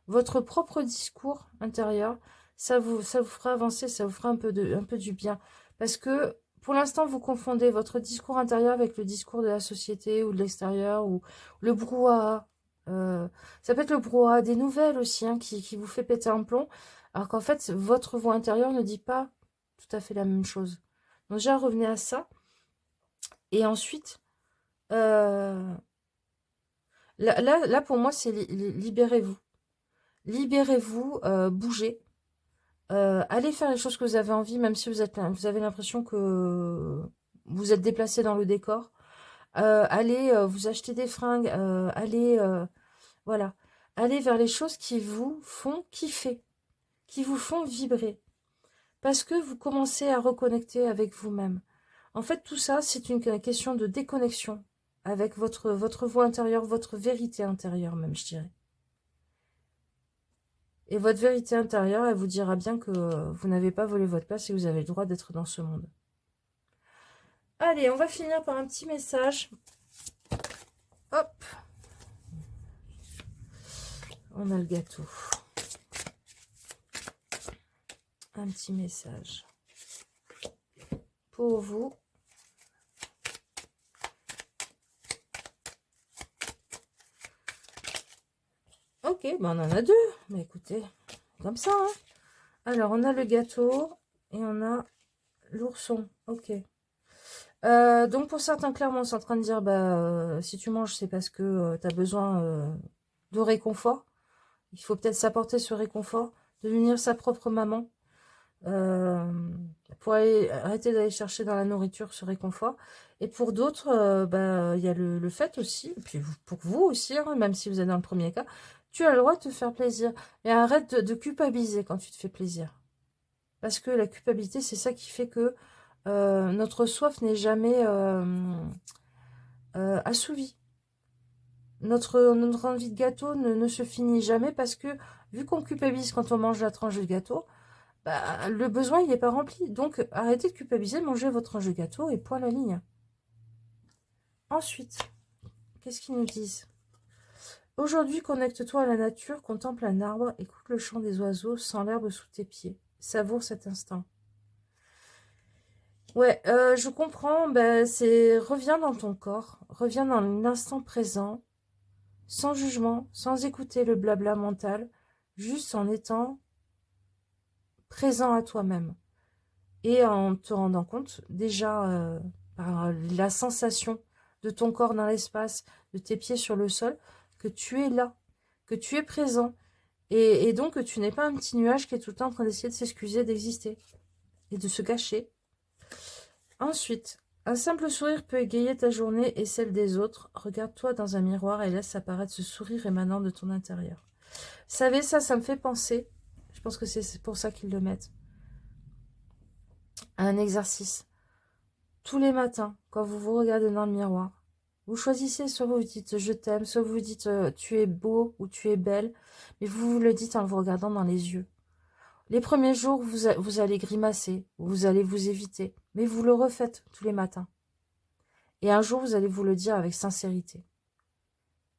votre propre discours intérieur, ça vous fera avancer, ça vous fera un peu du bien. Parce que pour l'instant, vous confondez votre discours intérieur avec le discours de la société ou de l'extérieur, ou le brouhaha. Ça peut être le brouhaha des nouvelles aussi, hein, qui vous fait péter un plomb, alors qu'en fait, votre voix intérieure ne dit pas tout à fait la même chose. Donc déjà, revenez à ça. Et ensuite, là, pour moi, c'est libérez-vous. Libérez-vous, bougez. Allez faire les choses que vous avez envie, même si vous avez l'impression que vous êtes déplacé dans le décor. Allez vous acheter des fringues. Allez, voilà. Allez vers les choses qui vous font kiffer, qui vous font vibrer. Parce que vous commencez à reconnecter avec vous-même. En fait, tout ça, c'est une question de déconnexion avec votre voix intérieure, votre vérité intérieure même, je dirais. Et votre vérité intérieure, elle vous dira bien que vous n'avez pas volé votre place et vous avez le droit d'être dans ce monde. Allez, on va finir par un petit message. Hop. On a le gâteau. Un petit message. Pour vous. Ok, ben on en a deux. Mais écoutez, comme ça. Hein. Alors, on a le gâteau et on a l'ourson. Ok. Donc, pour certains, clairement, c'est en train de dire, bah, si tu manges, c'est parce que tu as besoin de réconfort. Il faut peut-être s'apporter ce réconfort, devenir sa propre maman, pour arrêter d'aller chercher dans la nourriture ce réconfort. Et pour d'autres, bah, il y a le fait aussi, et puis pour vous aussi, hein, même si vous êtes dans le premier cas, tu as le droit de te faire plaisir. Mais arrête de culpabiliser quand tu te fais plaisir. Parce que la culpabilité, c'est ça qui fait que notre soif n'est jamais assouvie. Notre envie de gâteau ne se finit jamais parce que, vu qu'on culpabilise quand on mange la tranche de gâteau, bah, le besoin, il n'est pas rempli. Donc, arrêtez de culpabiliser, mangez votre tranche de gâteau et point la ligne. Ensuite, qu'est-ce qu'ils nous disent? Aujourd'hui, connecte-toi à la nature, contemple un arbre, écoute le chant des oiseaux, sens l'herbe sous tes pieds. Savoure cet instant. Ouais, je comprends, ben, reviens dans ton corps, reviens dans l'instant présent, sans jugement, sans écouter le blabla mental, juste en étant présent à toi-même. Et en te rendant compte, déjà, par la sensation de ton corps dans l'espace, de tes pieds sur le sol, que tu es là, que tu es présent, et donc que tu n'es pas un petit nuage qui est tout le temps en train d'essayer de s'excuser d'exister, et de se cacher. Ensuite, un simple sourire peut égayer ta journée et celle des autres. Regarde-toi dans un miroir et laisse apparaître ce sourire émanant de ton intérieur. Vous savez, ça me fait penser, je pense que c'est pour ça qu'ils le mettent, à un exercice. Tous les matins, quand vous vous regardez dans le miroir, vous choisissez, soit vous vous dites je t'aime, soit vous vous dites tu es beau ou tu es belle, mais vous vous le dites en vous regardant dans les yeux. Les premiers jours, vous allez grimacer, vous allez vous éviter, mais vous le refaites tous les matins. Et un jour, vous allez vous le dire avec sincérité.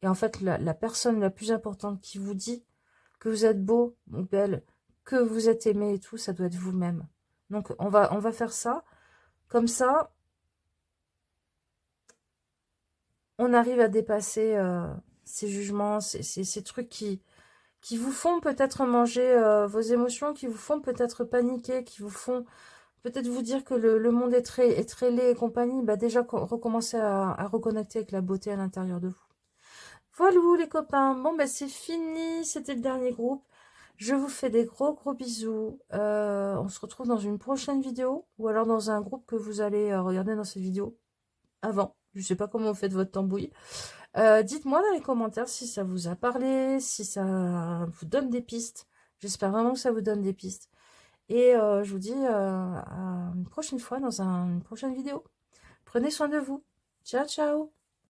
Et en fait, la personne la plus importante qui vous dit que vous êtes beau ou belle, que vous êtes aimé et tout, ça doit être vous-même. Donc, on va faire ça. Comme ça, on arrive à dépasser ces jugements, ces trucs qui vous font peut-être manger vos émotions, qui vous font peut-être paniquer, qui vous font peut-être vous dire que le monde est très laid et compagnie. Bah déjà, recommencer à reconnecter avec la beauté à l'intérieur de vous. Voilà les copains, bon ben c'est fini, c'était le dernier groupe. Je vous fais des gros bisous. On se retrouve dans une prochaine vidéo ou alors dans un groupe que vous allez regarder dans cette vidéo avant. Je sais pas comment vous faites votre tambouille. Dites-moi dans les commentaires si ça vous a parlé, si ça vous donne des pistes. J'espère vraiment que ça vous donne des pistes. Et je vous dis à une prochaine fois dans une prochaine vidéo. Prenez soin de vous. Ciao, ciao!